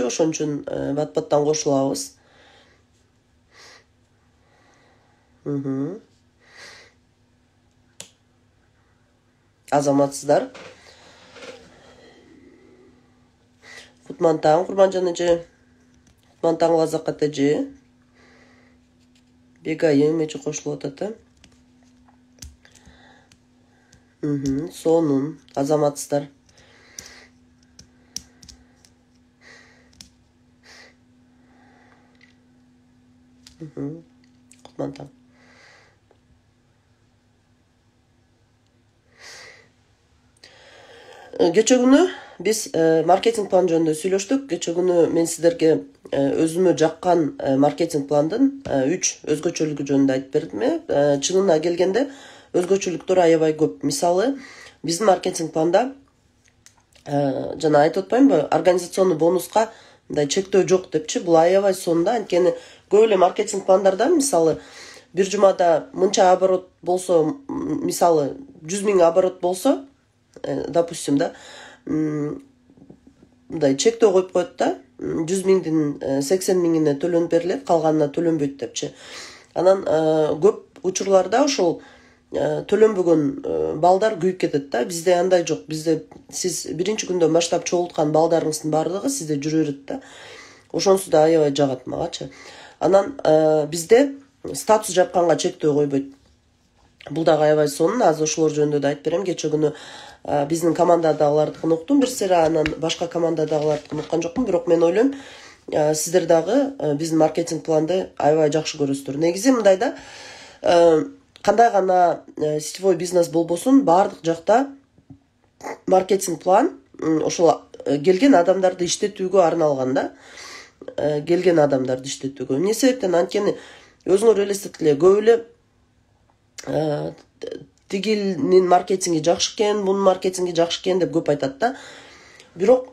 ошон үчүн бат-баттан кошулабыз. Азаматсыздар. Кутман таң Курманжан эже. Кутман таң Лазакат эже. Бегайым эже кошулуп атат. Сонун азаматсыздар. Кутман таң. Кече күнү биз маркетинг план жөнүндө сүйлөштүк. Кече күнү мен сиздерге өзүмө жаккан маркетинг пландын 3 өзгөчөлүгү жөнүндө айтып бердим. Чынына келгенде өзгөчөлүктөр аябай көп. Мисалы, биздин маркетинг планда жана айтып атпаймынбы, организационный бонуска мындай чектөө жок депчи. Бул аябай сонда, анткени көп эле маркетинг пландарда мисалы бир жумада мынча оборот болсо, мисалы 100 000 оборот болсо, допустим да, мындай чектөө коюп коет да, 100 000дин 80 000ине төлөнүп берилет, калганына төлөнбөйт депчи. Анан көп учурларда ошол төлөнбөгөн балдар күйүп кетет да. Бизде андай жок. Бизде сиз биринчи күндөн баштап чогулткан балдарыңыздын бардыгы сизде жүрө берет да. Ошонусу да аябай жагат магачы. Анан бизде статус жапканга чектөө койбойт. Бул дагы аябай сонун. Азыр ошолор жөнүндө да айтып берем. Кече күнү биздин командадагылардыкын уктум бир сыйра, анан башка командадагылардыкын уккан жокмун, бирок мен ойлойм, сиздер дагы биздин маркетинг планды аябай жакшы көрөсүздөр. Негизи мындай да, кандай гана сетевой бизнес болбосун, баардык жакта маркетинг план ошол келген адамдарды иштетүүгө арналган да. Келген адамдарды иштетүүгө. Эмне себептен? Анткени өзүңөр элестеткиле, көп эле тигилнин маркетинги жакшы экен, бунун маркетинги жакшы экен деп көп айтат да. Бирок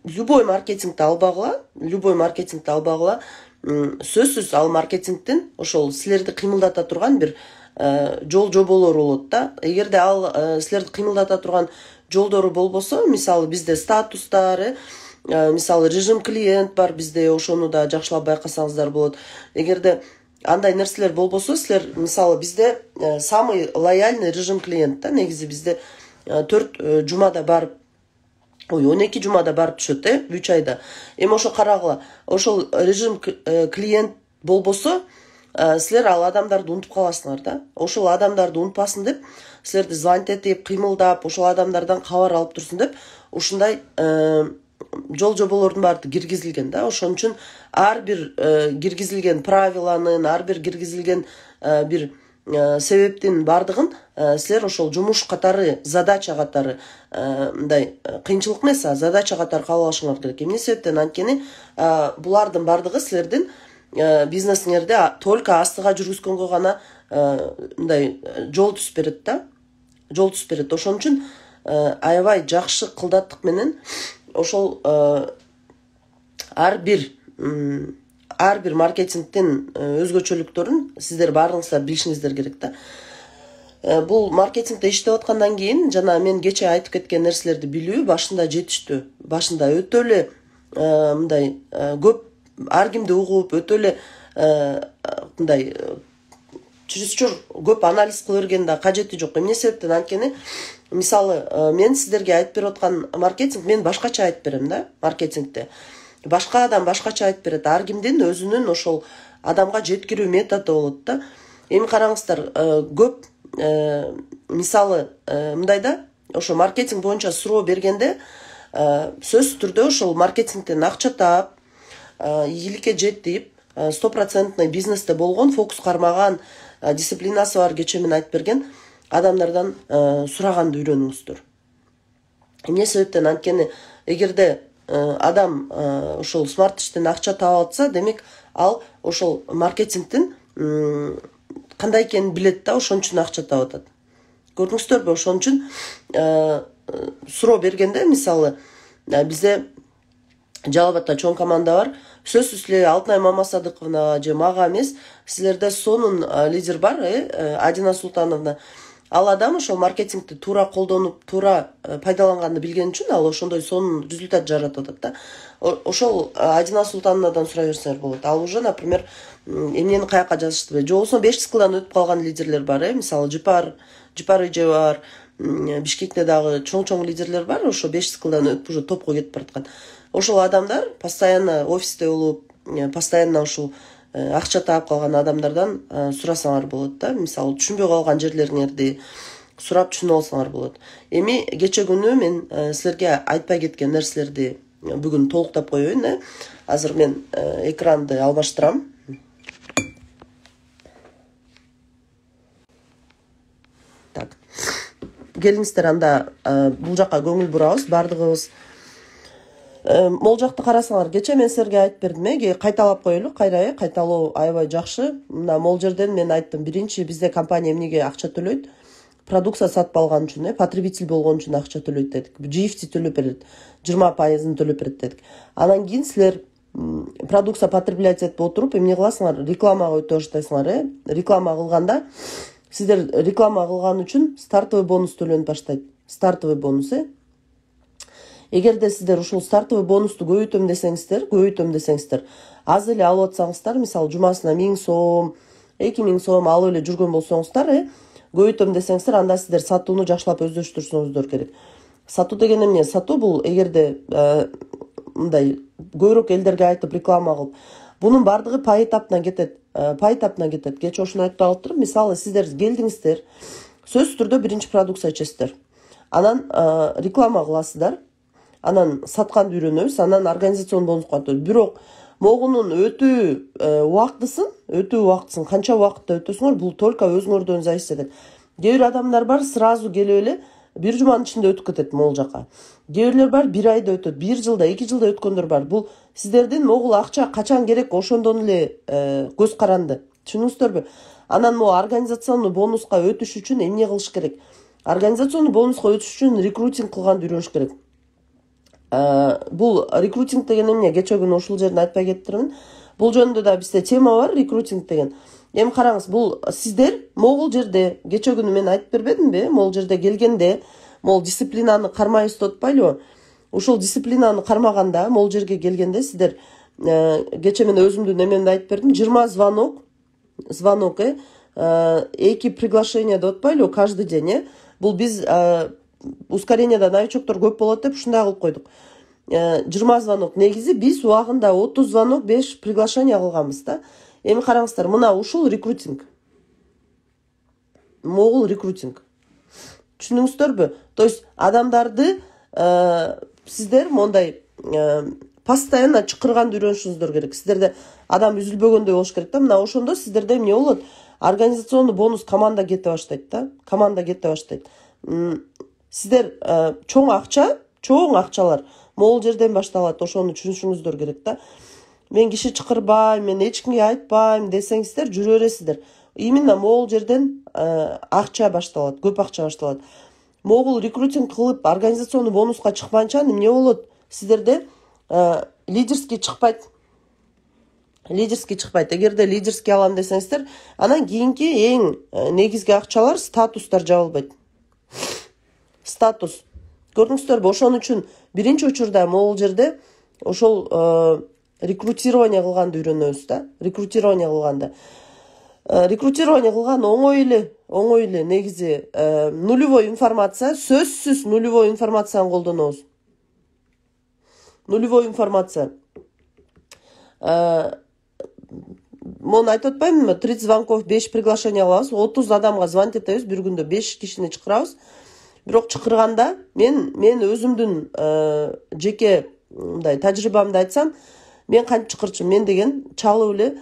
любой маркетингди албагыла, сөзсүз ал маркетингдин ошол силерди кыймылдата турган бир жол жоболору болот да. Эгерде ал силерди кыймылдата турган жолдору болбосо, мисалы бизде статустар, мисалы режим клиент бар бизде, ошону да жакшылап байкасаңыздар болот. Эгерде андай нерселер болбосо, силер мисалы бизде самый лояльный режим клиент да. Негизи бизде 4 жумада барып, 12 жумада барып түшөт, 3 айда. Эми ошо карагыла, ошол режим клиент болбосо, силер ал адамдарды унутуп каласыңар да. Ошол адамдарды унутпасын деп, силерди звонить этип, кыймылдап, ошол адамдардан кабар алып турсун деп, ушундай жол жоболордун баары киргизилген да. Ошон үчүн ар бир киргизилген правиланын, ар бир киргизилген бир себептин бардыгын силер ошол жумуш катары, задача катары, мындай кыйынчылык эмес, задача катары кабыл алышыңар керек. Эмне себептен? Анткени булардын бардыгы силердин бизнесиңерди только астыга жүргүзгөнгө гана мындай жол түзүп берет да. Жол түзүп берет. Ошон үчүн аябай жакшы кылдаттык менен ошол ар бир маркетингдин өзгөчөлүктөрүн сиздер баарыңыздар билишиңиздер керек да. Бул маркетингде иштеп аткандан кийин жана мен кече айтып кеткен нерселерди билүү башында жетиштүү. Башында өтө эле мындай көп ар кимди угуп, өтө эле мындай чересчур көп анализ кыла берген да кажети жок. Эмне себептен? Анткени мисалы мен сиздерге айтып берип аткан маркетинг мен башкача айтып берем да. Маркетингде башка адам башкача айтып берет. Ар кимдин өзүнүн ошол адамга жеткирүү методу болот да. Эми караңыздар, көп мисалы мындай да, ошо маркетинг боюнча суроо бергенде сөзсүз түрдө ошол маркетингден акча таап, ийгиликке жетип, 100% бизнесте болгон, фокус кармаган, дисциплинасы бар, кече мен айтып берген адамдардан сураганды үйрөнүңүздөр. Эмне себептен? Анткени эгерде адам ошол смарт иштен акча таап атса, демек ал ошол маркетингдин кандай экенин билет да, ошон үчүн акча таап атат. Көрдүңүздөрбү? Ошон үчүн суроо бергенде, мисалы бизде Жалал Абадта чоң команда бар. Сөзсүз эле Алтынай Мамасадыковна же мага эмес, силерде сонун лидер бар, Адина Султановна. ал адам ошол маркетингди туура колдонуп туура пайдаланганды билген үчүн ал ошондой сонун результат жаратып атат да. Ошол Адина Султановнадан сурай берсеңер болот. Ал уже, например, эмнени каяка жазыштыбы, же болбосо 5 циклдан өтүп калган лидерлер бар, мисалы Жыпар эже бар, Бишкекте дагы чоң лидерлер бар, ошо 5 циклдан өтүп уже топко кетип бараткан. Ошол адамдар постоянно офисте болуп, постоянно ушул акча таап калган адамдардан сурасаңар болот да. Мисалы түшүнбөй калган жерлериңерди сурап түшүнүп алсаңар болот. Эми кече күнү мен силерге айтпай кеткен нерселерди бүгүн толуктап коеюн. Азыр мен экранды алмаштырам. Так. Келиңиздер, анда бул жака көңүл бурабыз бардыгыбыз. Мол жакты карасаңар, кече мен силерге айтып бердим, кайталап коелу, кайталоо аябай жакшы. Мына мол жерден мен айттым, биринчи бизде компания эмнеге акча төлөйт? Продукция сатып алган үчүн, потребитель болгон үчүн акча төлөйт дедик. GFT төлөп берет, 20% төлөп берет дедик. Анан кийин силер продукция потреблять этип отуруп, эмне кыласыңар? Рекламага өтө баштайсыңар, Реклама кылганда сиздер реклама кылган үчүн стартовый бонус төлөнүп баштайт. Стартовый бонус, Эгерде сиздер ушул стартовый бонусту көбөйтөм десеңиздер, аз эле алып атсаңыздар, мисалы жумасына 1000 сом, 2000 сом алып эле жүргөн болсоңуздар, көбөйтөм десеңиздер, анда сиздер сатууну жакшылап өздөштүрсөңүздөр керек. Сатуу деген эмне? Сатуу бул эгерде мындай көбүрөөк элдерге айтып реклама кылып, бунун бардыгы пай этапына кетет. Кече ошону айтып калыптыр. Мисалы сиздер келдиңиздер, сөзсүз түрдө биринчи продукция ичесиздер. Анан реклама кыласыздар. Анан сатканды үйрөнөбүз, анан организацион бонуска өтөбүз. Бирок могунун өтүү убактысын канча убакытта өтөсүңөр, бул только өзүңөрдөн зависит этет. Кээ бир адамдар бар, сразу келип эле бир жуманын ичинде өтүп кетет могул жака. Кээ бирлер бар, 1 айда өтөт, 1 жылда, 2 жылда өткөндөр бар. Бул сиздердин могул акча качан керек ошондон эле көз каранды. Түшүнүңүздөрбү? Анан могу организационный бонуска өтүш үчүн эмне кылыш керек? Организационный бонуска өтүш үчүн рекрутинг кылганды үйрөнүш керек. Бул рекрутинг деген эмне? Кече күнү ушул жерден айтпай кеттирмин. Бул жөнүндө да бизде тема бар, рекрутинг деген. Эми караңыз, бул сиздер могул жерде, кече күнү мен айтып бербедимби? Могул жерде келгенде, могул дисциплинаны кармайбыз деп атпайлыбы? Ушул дисциплинаны кармаганда, могул жерге келгенде сиздер кече мен өзүмдүн эмемди айтып бердим, 20 звонок, 2 приглашение деп атпайлыбы, каждый день, Бул биз ускоренияда новичоктор көп болот деп ушундай кылып койдук. 20 звонок, негизи биз убагында 30 звонок, 5 приглашение кылганбыз да. Эми караңыздар, мына ушул рекрутинг. Могул рекрутинг. Түшүнүңүздөрбү? То есть адамдарды сиздер мондай постоянно чакырганды үйрөнүшүңүздөр керек. Сиздерде адам үзүлбөгөндөй болуш керек да. Мына ошондо сиздерде эмне болот? Организационный бонус команда кете баштайт да. Сиздер чоң акчалар могул жерден башталат, ошону түшүнүшүңүздөр керек да. Мен киши чакырбайм, мен эч кимге айтпайм десеңиздер, жүрө бересиздер. Именно могул жерден акча башталат, көп акча башталат. Могул рекрутинг кылып, организационный бонуска чыкпанча эмне болот? Сиздерде лидерский чыкпайт. Эгерде лидерский алам десеңиздер, анан кийинки эң негизги акчалар статустар жабылбайт. Статус. Көрдүңүздөрбү? Ошон үчүн биринчи учурда могул жерде ошол рекрутирование кылганды үйрөнөбүз да. Рекрутирование кылган оңой эле негизи нулевой информация, сөзсүз нулевой информацияны колдонобуз. Нулевой информация. Мону айтып атпаймынбы? 30 звонков, 5 приглашение кылабыз, 30 адамга звонить этебиз, бир күндө 5 кишини чакырабыз. Бирок чакырганда мен өзүмдүн жеке мындай тажрыйбамды айтсам, мен кантип чакырчумун? Мен деген чалып эле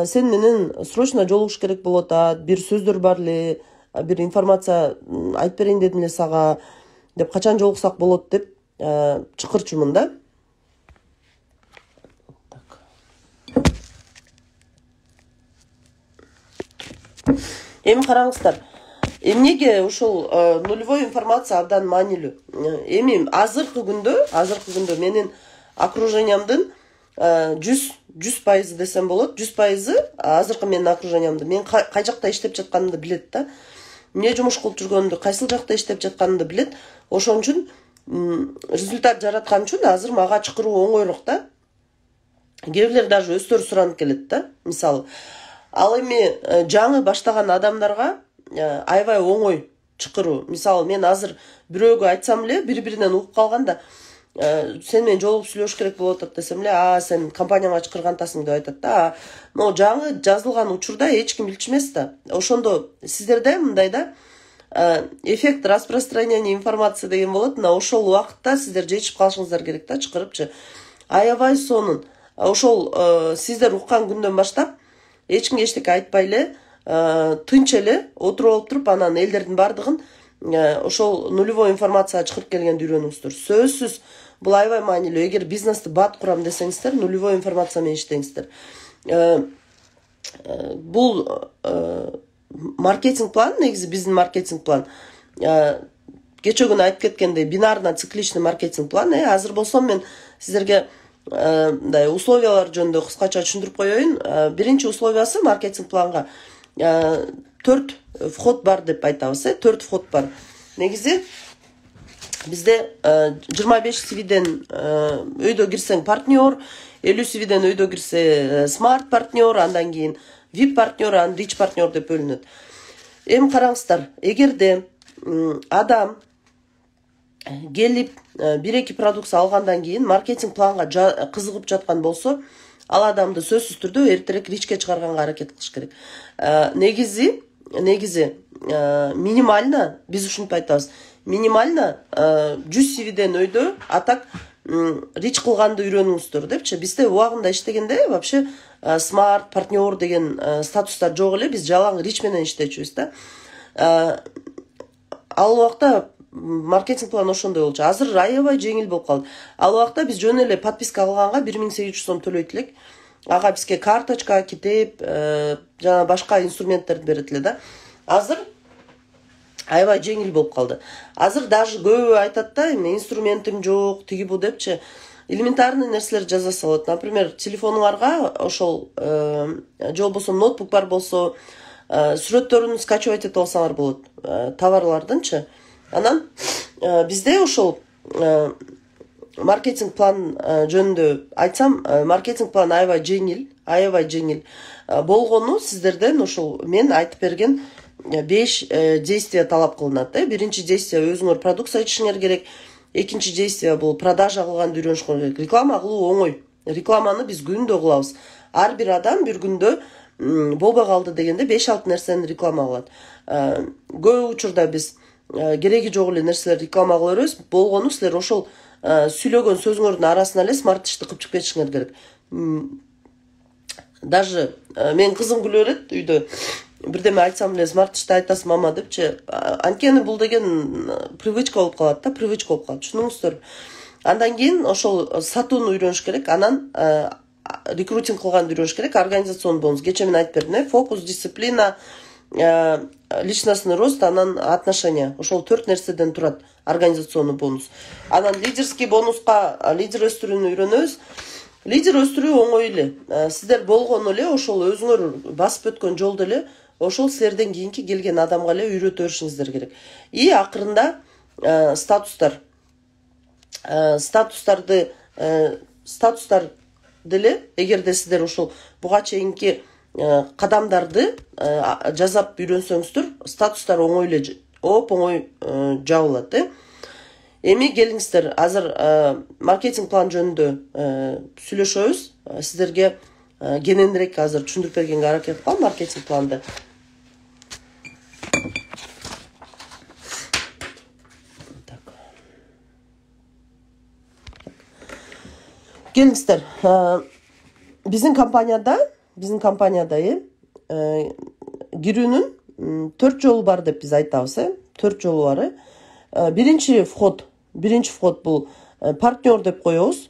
сен менен срочно жолугуш керек болуп атат, бир сөздөр бар эле, бир информация айтып берейин дедим эле сага деп, качан жолуксак болот деп чакырчумун да. Эми караңыздар, эмнеге ушул нулевой информация абдан маанилүү? Эми азыркы күндө менин окружениямдын 100% десем болот, 100% азыркы менин окружениямды, мен кай жакта иштеп жатканымды билет да. эмне жумуш кылып жүргөнүндү, кайсыл жакта иштеп жатканымды билет. Ошон үчүн результат жараткан үчүн азыр мага чакыруу оңойрок да. Кээ бирлер даже өздөрү суранып келет да. Мисалы, ал эми жаңы баштаган адамдарга аябай оңой чакыруу. Мисалы, мен азыр бирөөгө айтсам эле, бири-биринен угуп калганда, сен менен жолугуп сүйлөшүш керек болуп атат десем эле, сен компанияңа чакыргантасың деп айтат да. Но жаңы жазылган учурда эч ким билчү да. Ошондо сиздерде мындай да, эффект распространения информации деген болот. Ошол убакытта сиздер жетишип калышыңыздар керек да, чакырыпчы. Аябай сонун. Ошол сиздер уккан күндөн баштап эч кимге эчтеке айтпай эле, тынч эле отуруп алып туруп, анан элдердин бардыгын ошол нулевой информацияга чакырып келгенди үйрөнүңүздөр. Сөзсүз бул аябай маанилүү. Эгер бизнести бат курам десеңиздер, нулевой информация менен иштеңиздер. Бул маркетинг план, негизи биздин маркетинг план. Кече күнү айтып кеткендей, бинарно-цикличный маркетинг план. Азыр болсо мен сиздерге условиялар жөнүндө кыскача түшүндүрүп коеюн. Биринчи условиясы маркетинг планга 4 вход бар деп айтабыз. 4 вход бар. Негизи бизде 25 CV-ден өйдө кирсең партнер, 50 CV-ден өйдө кирсе смарт партнер, андан кийин VIP партнер, анан rich партнер деп бөлүнөт. Эми караңыздар, эгерде адам келип 1-2 продукция алгандан кийин маркетинг планга кызыгып жаткан болсо, ал адамды сөзсүз түрдө эртерээк ричке чыгарганга аракет кылыш керек. Негизи минимально, биз ушинтип айтабыз, минимально 100 CV-ден өйдө атак рич кылганды үйрөнүңүздөр депчи. Бизде убагында иштегенде вообще смарт партнер деген статустар жок эле, биз жалаң рич менен иштечүбүз да. Ал убакта маркетинг план ошондой болчу. Азыр аябай жеңил болуп калды. Ал убакта биз жөн эле подписка алганга 1800 сом төлөйт элек. Ага бизге карточка, китеп, жана башка инструменттерди берет эле да. Азыр аябай жеңил болуп калды. Азыр даже көбү айтат да, инструментим жок, тиги бу депчи. Элементарный нерселер жазаса болот. Например, телефонуңарга ошол же болбосо ноутбук бар болсо, сүрөттөрүн скачивать этип алсаңар болот, товарлардынчы. Анан бизде ошол маркетинг план жөнүндө айтсам, маркетинг план аябай жеңил болгону сиздерден ошол мен айтып берген 5 действия талап кылынат. Биринчи действия өзүңөр продукция ичишиңер керек. Экинчи действия бул продажа кылганды үйрөнүшүңөр керек. Реклама кылуу оңой. Рекламаны биз күндө кылабыз. Ар бир адам бир күндө болбой калды дегенде 5-6 нерсени реклама кылат. Көп учурда биз кереги жок эле нерселер реклама кыла беребиз. Болгону силер ошол сүйлөгөн сөзүңөрдүн арасына эле смарт ишти кылып чыгып кетишиңер керек. Даже мен кызым күлө берет үйдө. Бирдеме айтсам эле смарт ишти айтасың мама депчи. Анткени бул деген привычка болуп калат да, привычка болуп калат. Түшүнүңүздөр. Андан кийин ошол сатууну үйрөнүш керек. Анан рекрутинг кылганды үйрөнүш керек. Организацион бонус. Кече мен айтып бердим, фокус, дисциплина, личностный рост, анан отношения. Ошол 4 нерседен турат организационный бонус. Анан лидерский бонуска лидер өстүрүүнү үйрөнөбүз. Лидер өстүрүү оңой эле. Сиздер болгону эле ошол өзүңөр басып өткөн жолду эле ошол силерден кийинки келген адамга эле үйрөтө беришиңиздер керек. И акырында статустар деле, эгерде сиздер ошол буга чейинки кадамдарды жазап үйрөнсөңүздөр, статустар оңой эле оңой жабылат. Эми келиңиздер, азыр маркетинг план жөнүндө сүйлөшөбүз. Сиздерге кененирээк азыр түшүндүрүп бергенге аракет кылам маркетинг планды. Келиңиздер, биздин компанияда кирүүнүн 4 жолу бар деп биз айтабыз. 4 жолу бар. Биринчи вход бул партнер деп коебуз.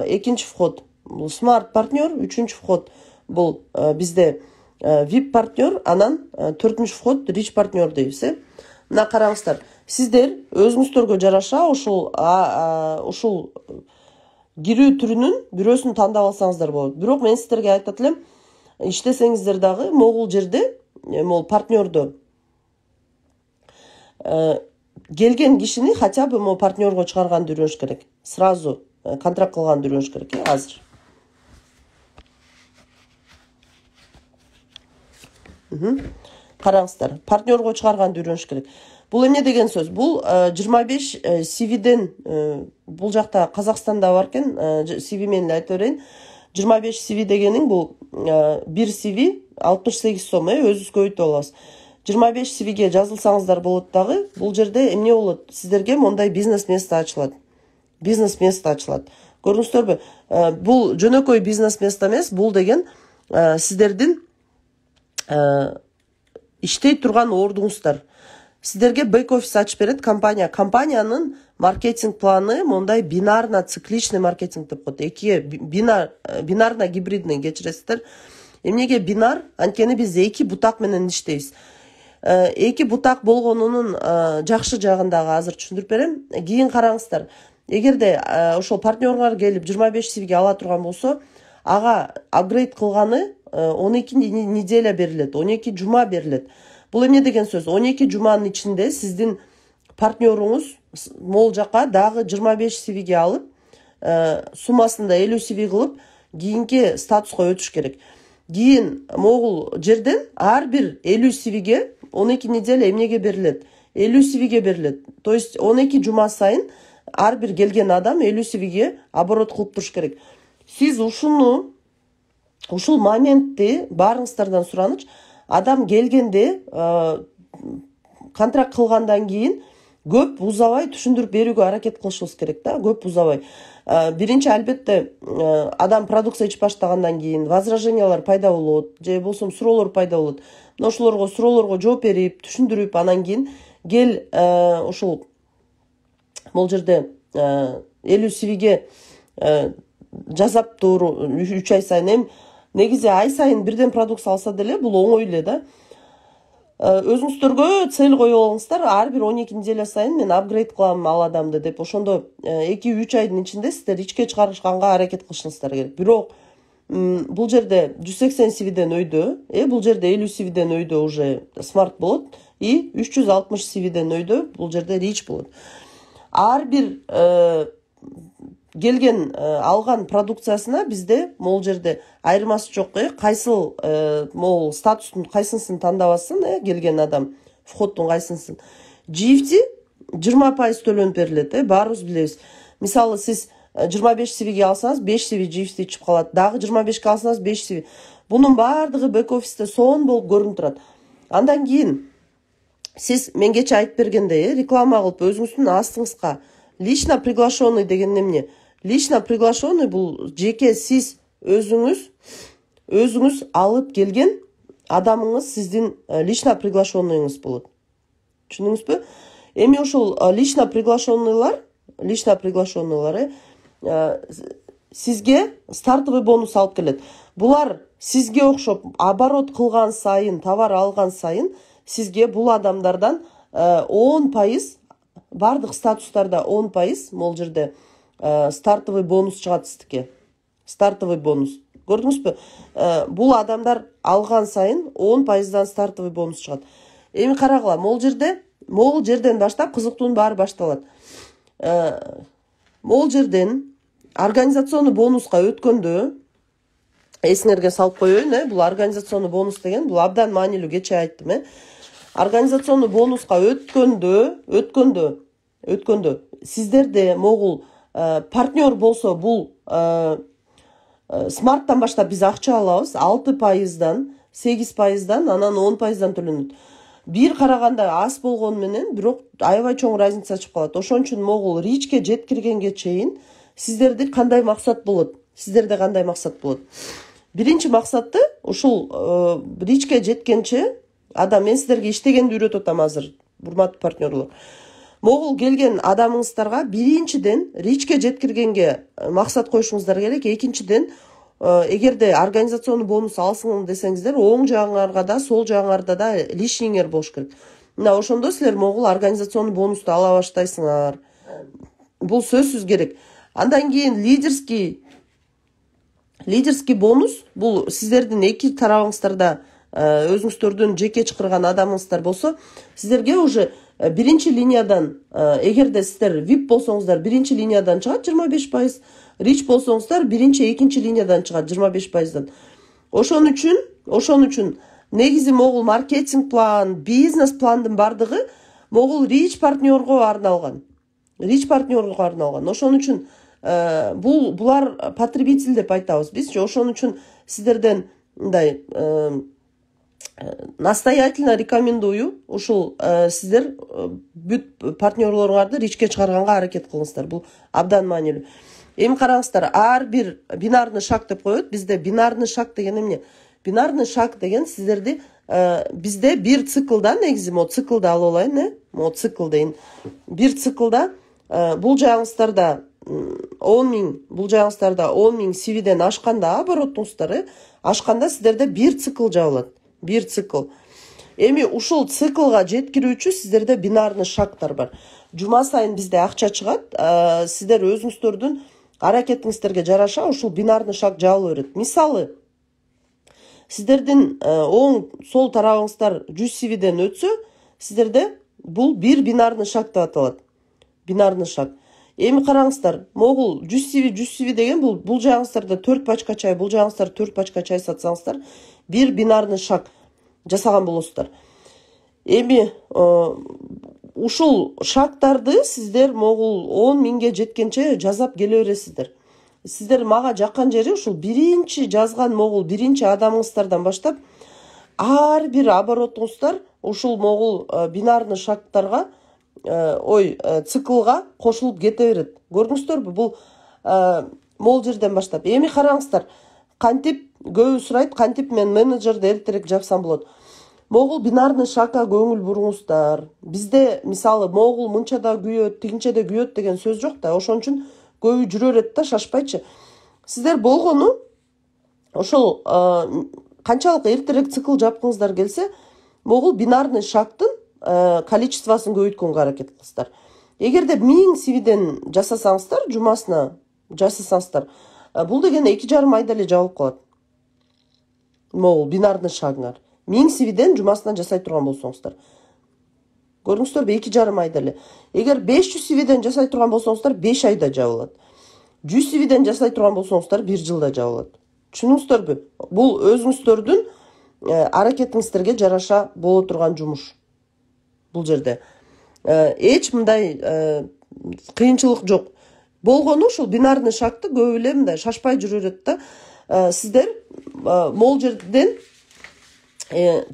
Экинчи вход бул смарт партнер, үчүнчү вход бул бизде VIP партнер, анан 4-нчү вход rich партнер дейбиз. Мына караңыздар, сиздер өзүңүздөргө жараша ушул кирүү түрүнүн бирөөсүн тандап алсаңыздар болот. Бирок мен сиздерге айтат элем, иштесеңиздер дагы могул жерде, могул партнердо келген кишини хотя бы могу партнерго чыгарганды үйрөнүш керек. Сразу контракт кылганды үйрөнүш керек азыр. Караңыздар, партнерго чыгарганды үйрөнүш керек. Бул эмне деген сөз? Бул 25 CVден бул жакта Казакстанда бар экен, CV менен айтып берейин. 25 CV дегенин бул бир CV 68 сом, өзүбүз көбөйтүп алабыз. 25 CVге жазылсаңыздар болот дагы. Бул жерде эмне болот? Сиздерге мондай бизнес место ачылат. Бизнес место ачылат. Көрдүңүздөрбү? Бул жөнөкөй бизнес место эмес, бул деген сиздердин иштей турган ордуңуздар. Сиздерге бэк-офис ачып берет компания. Компаниянын маркетинг планы мондай бинарно-цикличный маркетинг деп коет. Бинарно-гибридный кечиресиздер. Эмнеге бинар? Анткени биз эки бутак менен иштейбиз. Эки бутак болгонунун жакшы жагын дагы азыр түшүндүрүп берем. Кийин караңыздар. Эгерде ошол партнерлор келип 25 CVге ала турган болсо, ага апгрейд кылганы 12 неделя берилет, 12 жума берилет. Бул эмне деген сөз? 12 жуманын ичинде сиздин партнеруңуз могул жака дагы 25 CVге алып, суммасында 50 CV кылып, кийинки статуска өтүш керек. Кийин могул жерден ар бир 50 CVге 12 неделя эмнеге берилет? 50 CVге берилет. То есть 12 жума сайын ар бир келген адам 50 CVге оборот кылып туруш керек. Сиз ушул моментти баарыңыздардан сураныч. Адам келгенде контракт кылгандан кийин көп узабай түшүндүрүп берүүгө аракет кылышыбыз керек да, көп узабай. Биринчи албетте адам продукция ичип баштагандан кийин возражениялар пайда болот, же болсо суроолор пайда болот. Ошолорго суроолорго жооп берип, түшүндүрүп, анан кийин кел ушул бул жерде 50 CVге жасап тур 3 ай сайын. Негизи ай сайын бирден продукция алса деле бул оңой эле да. Өзүңүздөргө цель коюп алыңыздар. Ар бир 12 неделя сайын мен апгрейд кылам ал адамды деп. Ошондо 2-3 айдын ичинде сиздер ичке чыгарышканга аракет кылышыңыздар керек. Бирок бул жерде 180 CVден өйдө, бул жерде 50 CVден өйдө уже смарт болот и 360 CVден өйдө бул жерде рич болот. Ар бир келген алган продукциясына бизде могул жерде айырмасы жок. Кайсыл могул статустун кайсынысын тандабасын, келген адам входтун кайсынысын. GFT 20% төлөнүп берилет, баарыбыз билебиз. Мисалы сиз 25 CVге алсаңыз 5 CV GFT чыгып калат. Дагы 25ге алсаңыз 5 CV. Бунун баардыгы бэк-офисте сон болуп көрүнүп турат. Андан кийин сиз мен кече айтып бергендей реклама кылып өзүңүздүн астыңызга лично приглашенный деген эмне? Лично приглашенный бул жеке сиз өзүңүз алып келген адамыңыз сиздин лично приглашенныйыңыз болот. Түшүндүңүзбү? Эми ошол лично приглашенныйлар сизге стартовый бонус алып келет. Булар сизге окшоп оборот кылган сайын, товар алган сайын сизге бул адамдардан 10% бардык статустарда 10% могул жерде стартовый бонус чыгат сиздикке. Стартовый бонус. Көрдүңүзбү? Бул адамдар алган сайын 10%дан стартовый бонус чыгат. Эми карагыла, могул жерден баштап кызыктуунун баары башталат. Могул жерден организационный бонуска өткөндө эсиңерге салып коеюн, бул организационный бонус деген бул абдан маанилүү, кече айттым, Организационный бонуска өткөндө сиздерде могул партнер болсо бул смарттан баштап биз акча алабыз, 6%дан, 8%дан, анан 10%дан төлөнөт. Бир караганда аз болгону менен, бирок аябай чоң разница чыгып калат. Ошон үчүн могул ричке жеткиргенге чейин сиздерде кандай максат болот? Биринчи максаты ушул ричке жеткенче адам, мен сиздерге иштегенди үйрөтүп атам азыр, урматтуу партнерлор. Могул келген адамыңыздарга биринчиден ричке жеткиргенге максат коюшуңуздар керек. Экинчиден, эгерде организационный бонус алсың десеңиздер, оң жагыңарга да, сол жагыңарда да лишнийңер болуш керек. Мына ошондо силер могул организационный бонусту ала баштайсыңар. Бул сөзсүз керек. Андан кийин лидерский бонус, бул сиздердин эки тарабыңыздарда өзүңүздөрдүн жеке чакырган адамыңыздар болсо, сиздерге уже биринчи линиядан, эгерде сиздер VIP болсоңуздар биринчи линиядан чыгат 25%, Rich болсоңуздар биринчи, экинчи линиядан чыгат 25%дан. Ошон үчүн негизи могул маркетинг план, бизнес пландын бардыгы могул Rich партнерго арналган. Ошон үчүн булар потребитель деп айтабыз биз. Ошон үчүн сиздерден мындай настоятельно рекомендую ушул сиздер бүт партнерлоруңарды Richке чыгарганга аракет кылыңыздар. Бул абдан маанилүү. Эми караңыздар, ар бир бинарный шаг деп коет. Бизде бинарный шаг деген эмне? Бинарный шаг деген сиздерди бизде бир циклда, негизи мо циклда алып алайын, мо цикл дейин. Бир циклда бул жагыңыздарда 10 миң, бул жагыңыздарда 10 миң CVден ашканда, оборотуңуздар ашканда сиздерде бир цикл жабылат. Бир цикл. Эми ушул циклга жеткирүүчү сиздерде бинарный шагтар бар. Жума сайын бизде акча чыгат. Сиздер өзүңүздөрдүн аракетиңиздерге жараша ушул бинарный шаг жабыла берет. Мисалы, сиздердин оң сол тарабыңыздар 100 CVден өтсө, сиздерде бул бир бинарный шаг деп аталат. Бинарный шаг. Эми караңыздар, могул 100 CV деген бул жагыңыздарда 4 пачка чай, бул жагыңыздар 4 пачка чай сатсаңыздар, бир бинарный шаг жасаган болосуздар. Эми ушул шагтарды сиздер могул 10 миңге жеткенче жазап келе бересиздер. Сиздер мага жаккан жери ушул биринчи жазган могул биринчи адамыңыздардан баштап ар бир оборотуңуздар ушул могул бинарный шагтарга циклга кошулуп кете берет. Көрдүңүздөрбү? Бул могул жерден баштап. Эми караңыздар, кантип көбү сурайт, кантип мен менеджерди эртерээк жапсам болот. Могул бинарный шагга көңүл буруңуздар. Бизде мисалы могул мынчада күйөт, тигинчеде күйөт деген сөз жок да. Ошон үчүн көбү жүрө берет да, шашпайчы. Сиздер болгону ошол канчалык эртерээк цикл жапкыңыздар келсе, могул бинарный шагтын количествосын көбөйткөнгө аракет кылыңыздар. Эгерде 1000 CVден жасасаңыздар, жумасына жасасаңыздар, бул деген 2,5 айда эле жабылып калат. Могул бинарный шагыңар 1000 CVден жумасына жасай турган болсоңуздар. Көрдүңүздөрбү? 2,5 айда эле. Эгер 500 CVден жасай турган болсоңуздар, 5 айда жабылат. 100 CVден жасай турган болсоңуздар, 1 жылда жабылат. Түшүнүңүздөрбү? Бул өзүңүздөрдүн аракетиңиздерге жараша боло турган жумуш. Бул жерде эч мындай кыйынчылык жок. Болгону ушул бинарный шагты көп эле мындай шашпай жүрө берет да. Сиздер могул жерден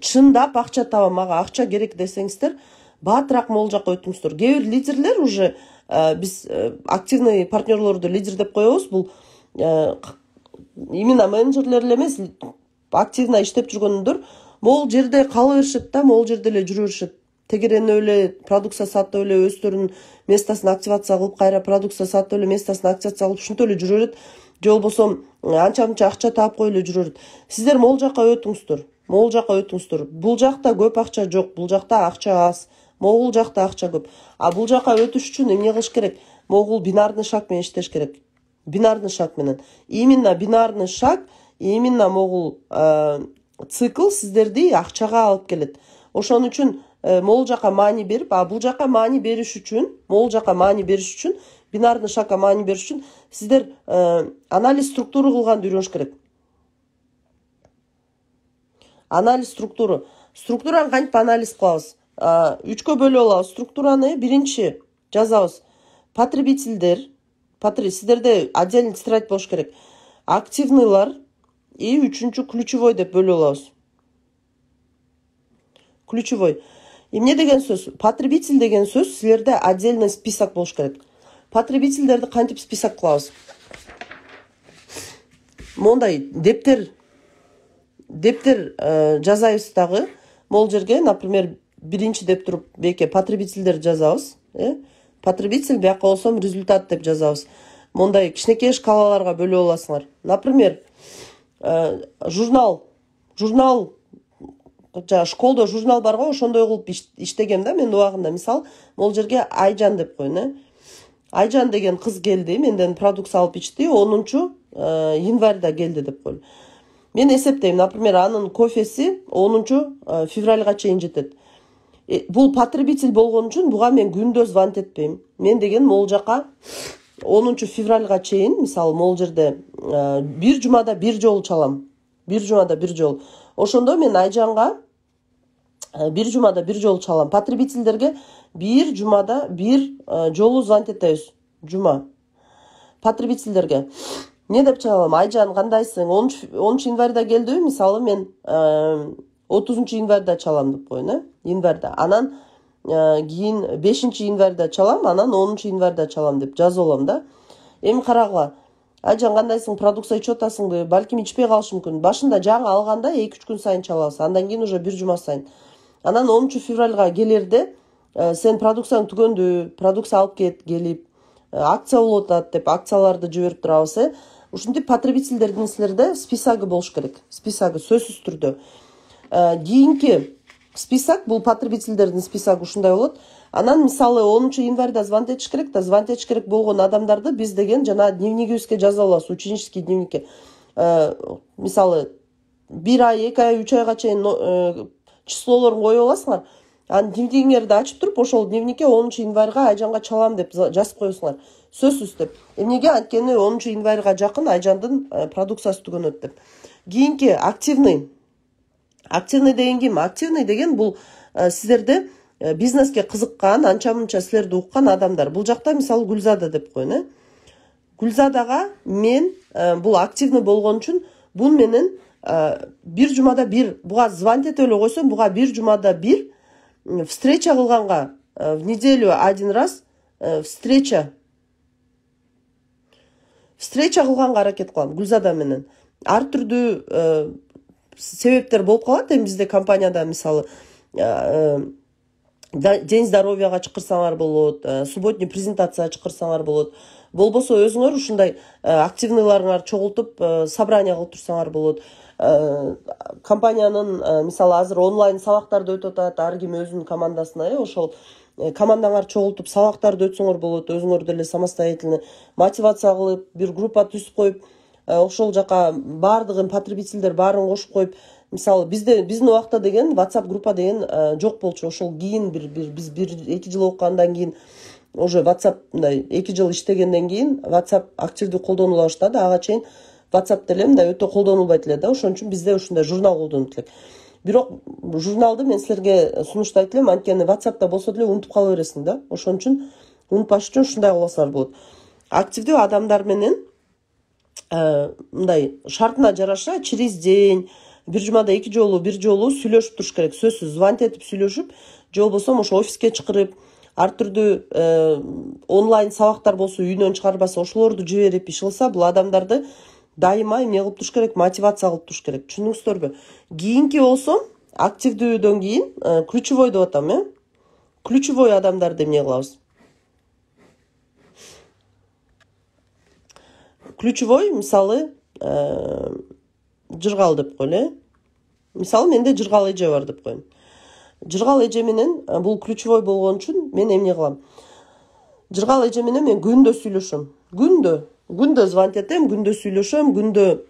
чындап акча табам, мага акча керек десеңиздер, баатыраак могул жака өтүңүздөр. Кээ бир лидерлер уже биз активный партнерлорду лидер деп коебуз. Бул именно менеджерлер эле эмес, активно иштеп жүргөндөр могул жерде кала беришет да, могул жерде эле жүрө беришет. Тегеренип эле продукция сатып эле өздөрүнүн местасын активация кылып, кайра продукция сатып эле местасын активация кылып, ушинтип эле жүрө берет. Же болбосо анча-мынча акча таап коюп эле жүрө берет. Сиздер могул жака өтүңүздөр. Могул жака өтүңүздөр. Бул жакта көп акча жок, бул жакта акча аз. Могул жакта акча көп. А бул жака өтүш үчүн эмне кылыш керек? Могул бинарный шаг менен иштеш керек. Бинарный шаг менен. Именно бинарный шаг, именно могул цикл сиздерди акчага алып келет. Ошон үчүн могул жака маани берип, бул жака маани бериш үчүн, могул жака маани бериш үчүн, бинарный шагга маани бериш үчүн сиздер анализ структуру кылганды үйрөнүш керек. Анализ структуру. Структураны кантип анализ кылабыз? 3кө бөлүп алабыз. Структураны биринчи жазабыз. Потребительдер, сиздерде отдельный тетрадь болуш керек. Активныйлар и үчүнчү ключевой деп бөлүп алабыз. Ключевой. Эмне деген сөз? Потребитель деген сөз силерде отдельный список болуш керек. Потребительдерди кантип список кылабыз? Мондай дептер жазайбыз дагы. Могул жерге, например, биринчи деп туруп беке потребительдер жазабыз. Потребитель бияка болсом результат деп жазабыз. Мондай кичинекей шкалаларга бөлүп аласыңар. Например, журнал школдо журнал бар го, ошондой кылып иштегем да мен убагында. Мисал, могул жерге Айжан деп коюн, Айжан деген кыз келди, менден продукция алып ичти, 10 январда келди деп койлу. Мен эсептейм, например, анын кофеси 10 февралга чейин жетет. бул потребитель болгон үчүн буга мен күндө звонить этпейм. Мен деген могул жака 10 февралга чейин мисалы могул жерде бир жумада бир жолу чалам. Бир жумада бир жолу. Ошондо мен Айжанга бир жумада бир жолу чалам. Потребительдерге бир жумада бир жолу звонить этебиз. Жума. Потребительдерге не деп чалам? Айжан, кандайсың? 10 январда келдиби? Мисалы мен 30 январда чалам деп коеюн, январда. Анан кийин 5 январда чалам, анан 10 январда чалам деп жазып алам да. Эми карагыла. Айжан, кандайсың? Продукция ичип атасыңбы? Балким ичпей калышы мүмкүн. Башында жаңы алганда 2-3 күн сайын чалабыз. Андан кийин уже бир жума сайын. Анан 10 февралга келерде сен продукцияң түгөндү, продукция алып келип, акция болуп атат деп акцияларды жиберип турабыз. Ушинтип потребительдердин силерде списогу болуш керек. Списогу сөзсүз түрдө. Кийинки список бул потребительдердин списогу ушундай болот. Анан мисалы 10 январда звонить этиш керек да, звонить этиш керек болгон адамдарды биз деген жана дневнигибизге жазып алабыз, ученический дневникке. Мисалы 1 ай, 2 ай, 3 айга чейин числолорун коюп аласыңар. Анан дневнигиңерди ачып туруп, ошол дневникке 10 январга Айжанга чалам деп жазып коесуңар. Сөзсүз деп. Эмнеге? Анткени 10 январга жакын Айжандын продукциясы түгөнөт деп. Кийинки активный. Активный деген ким? Активный деген бул сиздерде бизнеске кызыккан, анча-мынча силерди уккан адамдар. Бул жакта мисалы Гүлзада деп коеюн. Гүлзадага мен бул активный болгон үчүн бул менен бир жумада бир, буга звонить этип эле койсом, буга бир жумада бир встреча кылганга, в неделю один раз встреча кылганга аракет кылам Гүлзада менен. Ар түрдүү себептер болуп калат. Эми бизде компанияда мисалы день здоровьяга чакырсаңар болот, субботний презентацияга чакырсаңар болот. Болбосо өзүңөр ушундай активныйларыңар чогултуп собрание кылып турсаңар болот. Компаниянын мисалы азыр онлайн сабактарды өтүп атат, ар ким өзүнүн командасына, ошол командаңар чогултуп сабактарды өтсөңөр болот. Өзүңөр деле самостоятельно мотивация кылып, бир группа түзүп коюп, ошол жака баардыгын потребительдер баарын кошуп коюп, мисалы биздин убакта деген WhatsApp группа деген жок болчу. Ошол кийин биз 1-2 жыл окугандан кийин уже WhatsApp мындай 2 жыл иштегенден кийин WhatsApp активдүү колдонула баштады. Ага чейин WhatsApp деле мындай өтө колдонулбайт эле да. Ошон үчүн бизде ушундай журнал колдонуп элек. Бирок журналды мен силерге сунуштайт элем, анткени WhatsApp'та болсо деле унутуп кала бересиң да. Ошон үчүн унутпаш үчүн ушундай кылсаңар болот. Активдүү адамдар менен мындай шартына жараша через день, бир жумада 2 жолу, бир жолу сүйлөшүп туруш керек. Сөзсүз звонить этип сүйлөшүп, же болбосо ошо офиске чакырып, ар түрдүү онлайн сабактар болсо, үйүнөн чыгарбаса ошолорду жиберип иш кылса, бул адамдарды дайыма эмне кылып туруш керек, мотивация кылып туруш керек. Түшүндүңүздөрбү? Кийинки болсо, активдүүдөн кийин ключевой деп атам, ключевой адамдарды эмне кылабыз? Ключевой мисалы жыргал деп коелу. Мисалы менде жыргал эже бар деп коеюн. Жыргал эже менен бул ключевой болгон үчүн мен эмне кылам? Жыргал эже менен мен күндө сүйлөшөм. Күндө звонить этем, күндө сүйлөшөм, күндө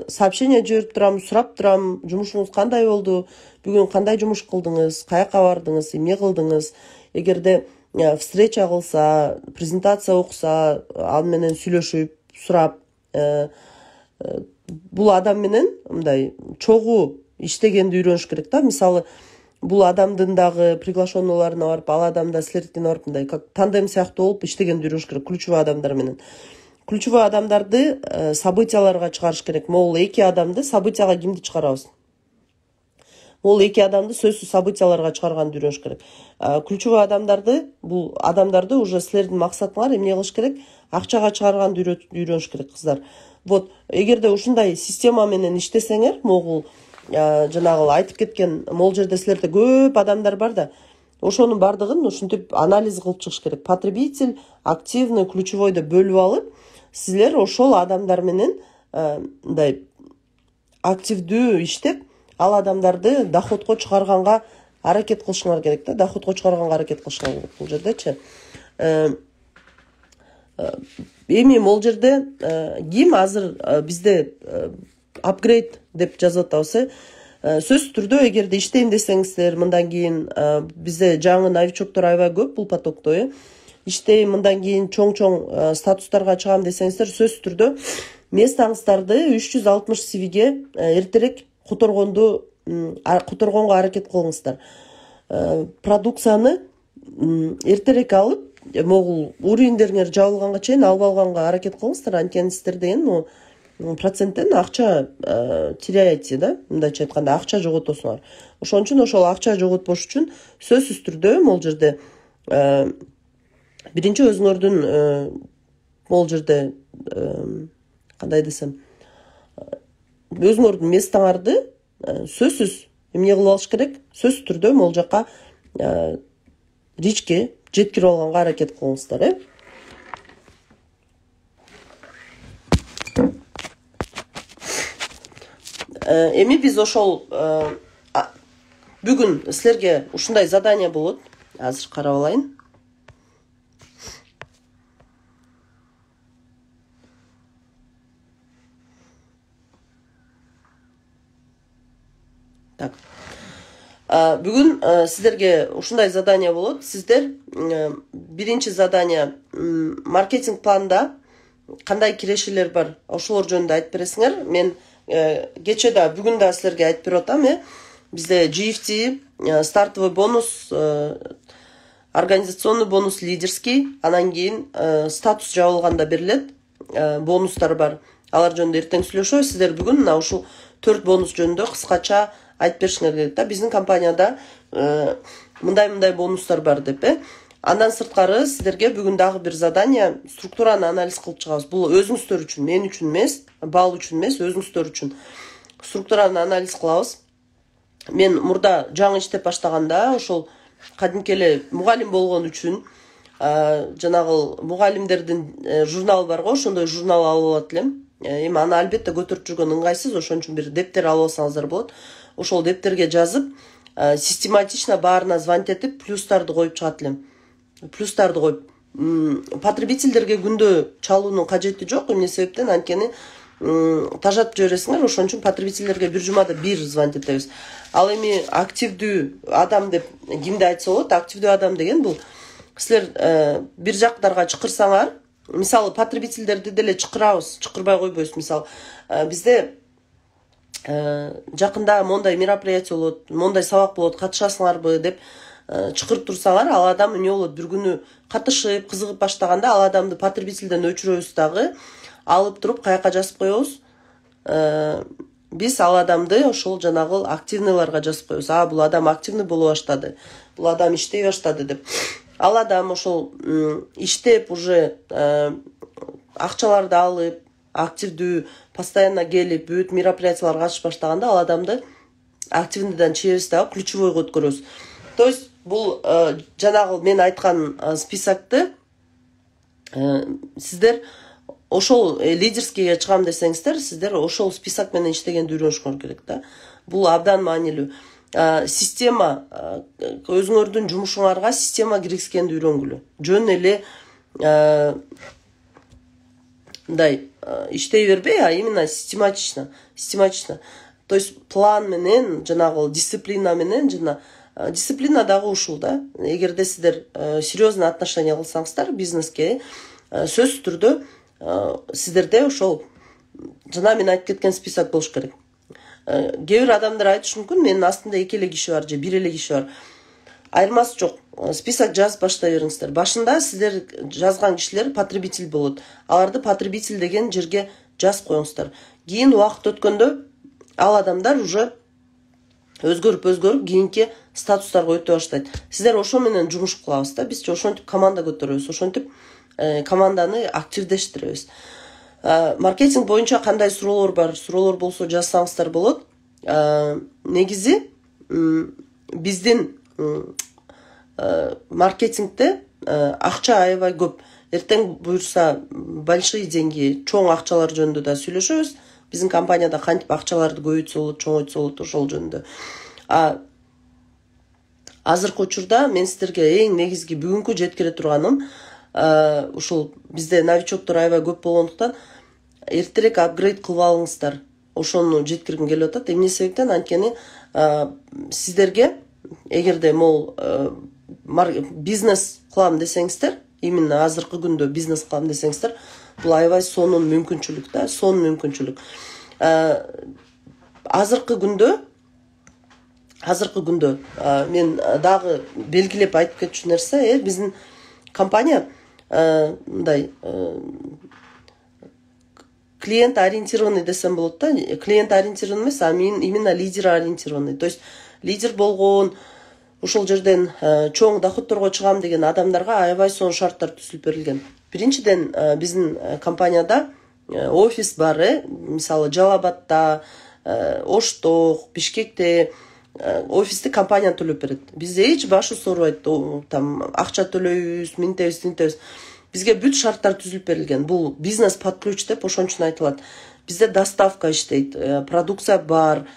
сообщение жиберип турам, сурап турам, жумушуңуз кандай болду, бүгүн кандай жумуш кылдыңыз, каяка бардыңыз, эмне кылдыңыз. Эгерде встреча кылса, презентация окуса, ал менен сүйлөшүп, сурап, бул адам менен мындай чогуу иштегенди үйрөнүш керек да. Мисалы бул адамдын дагы приглашенныйларына барып, ал адам да силердикине барып, мындай как тандем сыяктуу болуп иштегенди үйрөнүш керек ключевой адамдар менен. Ключевой адамдарды событияларга чыгарыш керек. Могул 2 адамды событияга кимди чыгарабыз? Могул 2 адамды сөзсүз событияларга чыгарганды үйрөнүш керек. Ключевой адамдарды, бул адамдарды уже силердин максатыңар эмне кылыш керек? Акчага чыгарганды үйрөнүш керек, кыздар. Вот, эгерде ушундай система менен иштесеңер, могул жанагы айтып кеткен, могул жерде силерде көп адамдар бар да, ошонун бардыгын ушинтип анализ кылып чыгыш керек. Потребитель, активный, ключевой деп бөлүп алып, силер ошол адамдар менен мындай активдүү иштеп, ал адамдарды доходко чыгарганга аракет кылышыңар керек да. Доходко чыгарганга аракет кылышыңар керек бул жердечи. Эми могул жерде ким азыр бизде апгрейд деп жазып атабыз, сөзсүз түрдө эгерде иштейм десеңиздер, мындан кийин бизде жаңы новичоктор аябай көп бул потокто. Иштейм, мындан кийин чоң статустарга чыгам десеңиздер, сөзсүз түрдө местаңыздарды 360 CVге эртерээк которгонго аракет кылыңыздар. Продукцияны эртерээк алып, могул уровендериңер жабылганга чейин алып алганга аракет кылыңыздар. Анткени сиздер деген проценттен акча теряете, да, мындайча айтканда акча жоготосуңар. Ошон үчүн ошол акча жоготпош үчүн сөзсүз түрдө могул жерде биринчи өзүңөрдүн могул жерде кандай десем, өзүңөрдүн местаңарды сөзсүз эмне кылып алыш керек? Сөзсүз түрдө могул жака ричке жеткирип алганга аракет кылыңыздар. Эми биз ошол бүгүн силерге ушундай задание болот. Азыр карап алайын. Так. Бүгүн сиздерге ушундай задание болот. Сиздер биринчи задание маркетинг планда кандай кирешелер бар, ошолор жөнүндө айтып бересиңер. Мен кече да бүгүн да силерге айтып берип атам. Бизде GFT, стартовый бонус, организационный бонус лидерский, анан кийин статус жабылганда берилет, бонустар бар. Алар жөнүндө эртең сүйлөшөбүз. Сиздер бүгүн мына ушул 4 бонус жөнүндө кыскача айтып беришиңер керек да. Биздин компанияда мындай бонустар бар деп. Андан сырткары сиздерге бүгүн дагы бир задание, структураны анализ кылып чыгабыз. Бул өзүңүздөр үчүн, мен үчүн эмес, бал үчүн эмес, өзүңүздөр үчүн структураны анализ кылабыз. Мен мурда жаңы иштеп баштаганда ошол кадимки эле мугалим болгон үчүн жанагы мугалимдердин журналы бар го, ошондой журнал алып алат элем. Эми аны албетте көтөрүп жүргөн ыңгайсыз, ошон үчүн бир дептер алып алсаңыздар болот. Ошол дептерге жазып, систематично баарына звонить этип, плюстарды коюп чыгат элем. Плюстарды коюп, потребительдерге күндө чалуунун кажети жок. Эмне себептен? Анткени тажатып жибересиңер, ошон үчүн потребительдерге бир жумада бир звонить этебиз. Ал эми активдүү адам деп кимди айтса болот? Активдүү адам деген бул силер бир жактарга чакырсаңар, мисалы потребительдерди деле чакырабыз, чакырбай койбойбуз. Мисалы бизде жакында мондай мероприятие болот, мондай сабак болот, катышасыңарбы деп чакырып турсаңар, ал адам эмне болот? Бир күнү катышып, кызыгып баштаганда ал адамды потребительден өчүрөбүз дагы, алып туруп каяка жазып коебуз. Биз ал адамды ошол жанагы активныйларга жазып коебуз. Бул адам активный боло баштады, бул адам иштей баштады деп. Ал адам ошол иштеп уже акчаларды алып, активдүү, постоянно келип, бүт мероприятияларга катышып баштаганда ал адамды активныйдан чыгабыз дагы ключевойго өткөрөбүз. То есть бул жанагы мен айткан списокты сиздер ошол лидерскийге чыгам десеңиздер, сиздер ошол список менен иштегенди үйрөнүшүңөр керек да. Бул абдан маанилүү. Система, өзүңөрдүн жумушуңарга система киргизгенди үйрөнгүлө. Жөн эле мындай иштей бербей, а именно систематично. То есть план менен, жанагы дисциплина менен, дисциплина дагы ушул да. Эгерде сиздер серьезный отношение кылсаңыздар бизнеске, сөзсүз түрдө сиздерде ошол жана мен айтып кеткен список болуш керек. Кээ бир адамдар айтышы мүмкүн, менин астымда 2 эле киши бар же 1 эле киши бар. Айырмасы жок. Список жазып баштай бериңиздер. Башында сиздер жазган кишилер потребитель болот. Аларды потребитель деген жерге жазып коюңуздар. Кийин убакыт өткөндө ал адамдар уже өзгөрүп кийинки статустарга өтө баштайт. Сиздер ошо менен жумуш кылабыз да. Биз ошентип команда көтөрөбүз, ошентип команданы активдештиребиз. Маркетинг боюнча кандай суроолор бар? Суроолор болсо жазсаңыздар болот. Негизи биздин маркетингде акча аябай көп. Эртең буюрса большие деньги, чоң акчалар жөнүндө да сүйлөшөбүз. Биздин компанияда кантип акчаларды көбөйтсө болот, чоңойтсо болот, ошол жөнүндө. Азыркы учурда мен сиздерге эң негизги бүгүнкү жеткире турганым, ушул бизде новичоктор аябай көп болгондуктан эртерээк апгрейд кылып алыңыздар. ошону жеткиргим келип атат. Эмне себептен? Анткени сиздерге эгерде могул бизнес кылам десеңиздер, именно азыркы күндө бизнес кылам десеңиздер, бул аябай сонун мүмкүнчүлүк да, сонун мүмкүнчүлүк. Азыркы күндө мен дагы белгилеп айтып кетчү нерсе, биздин компания мындай клиент ориентированный десем болот да. Клиент ориентированный эмес, а именно лидер ориентированный. То есть лидер болгон, ушул жерден чоң доходторго чыгам деген адамдарга аябай сонун шарттар түзүлүп берилген. Биринчиден, биздин компанияда офис бар, мисалы Жалал-Абадта, Ошток, Бишкекте офисти компания төлөп берет. Бизде эч башы соорубайт, там акча төлөйбүз, минтебиз. Бизге бүт шарттар түзүлүп берилген. Бул бизнес под ключ деп ошон үчүн айтылат. Бизде доставка иштейт, продукция бар.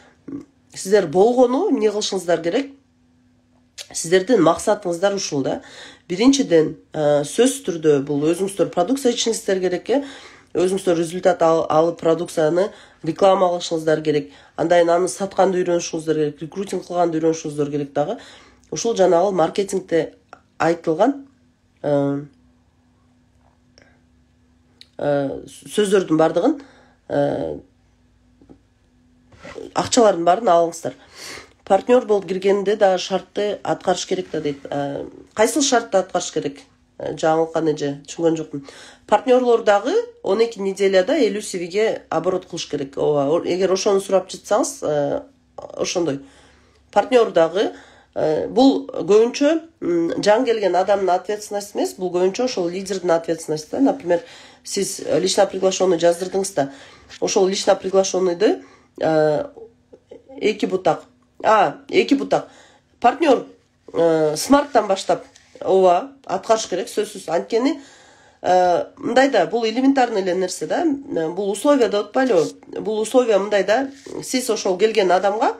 Сиздер болгону эмне кылышыңыздар керек? Сиздердин максатыңыздар ушул да. Биринчиден, сөзсүз түрдө бул өзүңүздөр продукция ичиңиздер керек, өзүңүздөр результат алып продукцияны реклама кылышыңыздар керек. Андан аны сатканды үйрөнүшүңүздөр керек, рекрутинг кылганды үйрөнүшүңүздөр керек дагы. Ушул жанагы маркетингде айтылган сөздөрдүн бардыгын, акчалардын баарын алыңыздар. Партнер болуп киргенде дагы шартты аткарыш керек да дейт. Кайсыл шартты аткарыш керек? Жаңылыккан эже, түшүнгөн жокмун. Партнерлор дагы 12 неделяда 50 CVге оборот кылыш керек. Эгер ошону сурап жатсаңыз, ошондой. Партнер дагы бул көбүнчө жаңы келген адамдын ответственности эмес, бул көбүнчө ошол лидердин ответственности. Например, сиз лично приглашенный жаздырдыңыз да, ошол лично приглашенныйды эки бутак партнер смарттан баштап аткарыш керек, сөзсүз. Анткени мындай да, бул элементарный эле нерсе да, бул условия деп атпайлыбы? Бул условия мындай да, сиз ошол келген адамга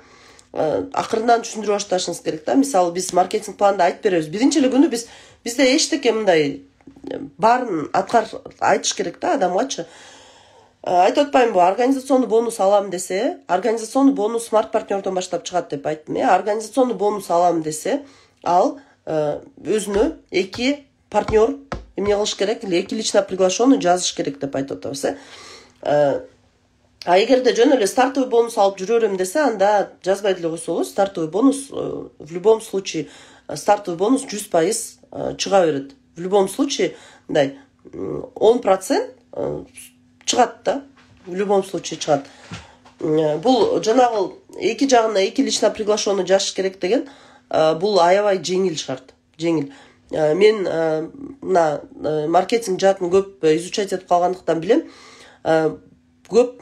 акырындан түшүндүрүп башташыңыз керек да. Мисалы, биз маркетинг планда айтып беребиз. Биринчи эле күнү бизде эчтеке мындай баарын айтыш керек да адамгачы. Айтып атпаймынбы, организационный бонус алам десе, организационный бонус смарт партнердон баштап чыгат деп айттым. Организационный бонус алам десе, ал өзүнө 2 партнер эмне кылыш керек, 2 лично приглашенный жазыш керек деп айтып атабыз. Эгерде жөн эле стартовый бонус алып жүрө берем десе, анда жазбай деле койсо болот. Стартовый бонус в любом случае, стартовый бонус 100% чыга берет. В любом случае, мындай 10% чыгат да. В любом случае чыгат. Бул жанагы эки жагына 2 лично приглашенный жазыш керек деген, бул аябай жеңил шарт. Жеңил. Мен мына маркетинг жаатын көп изучать этип калгандыктан билем. Көп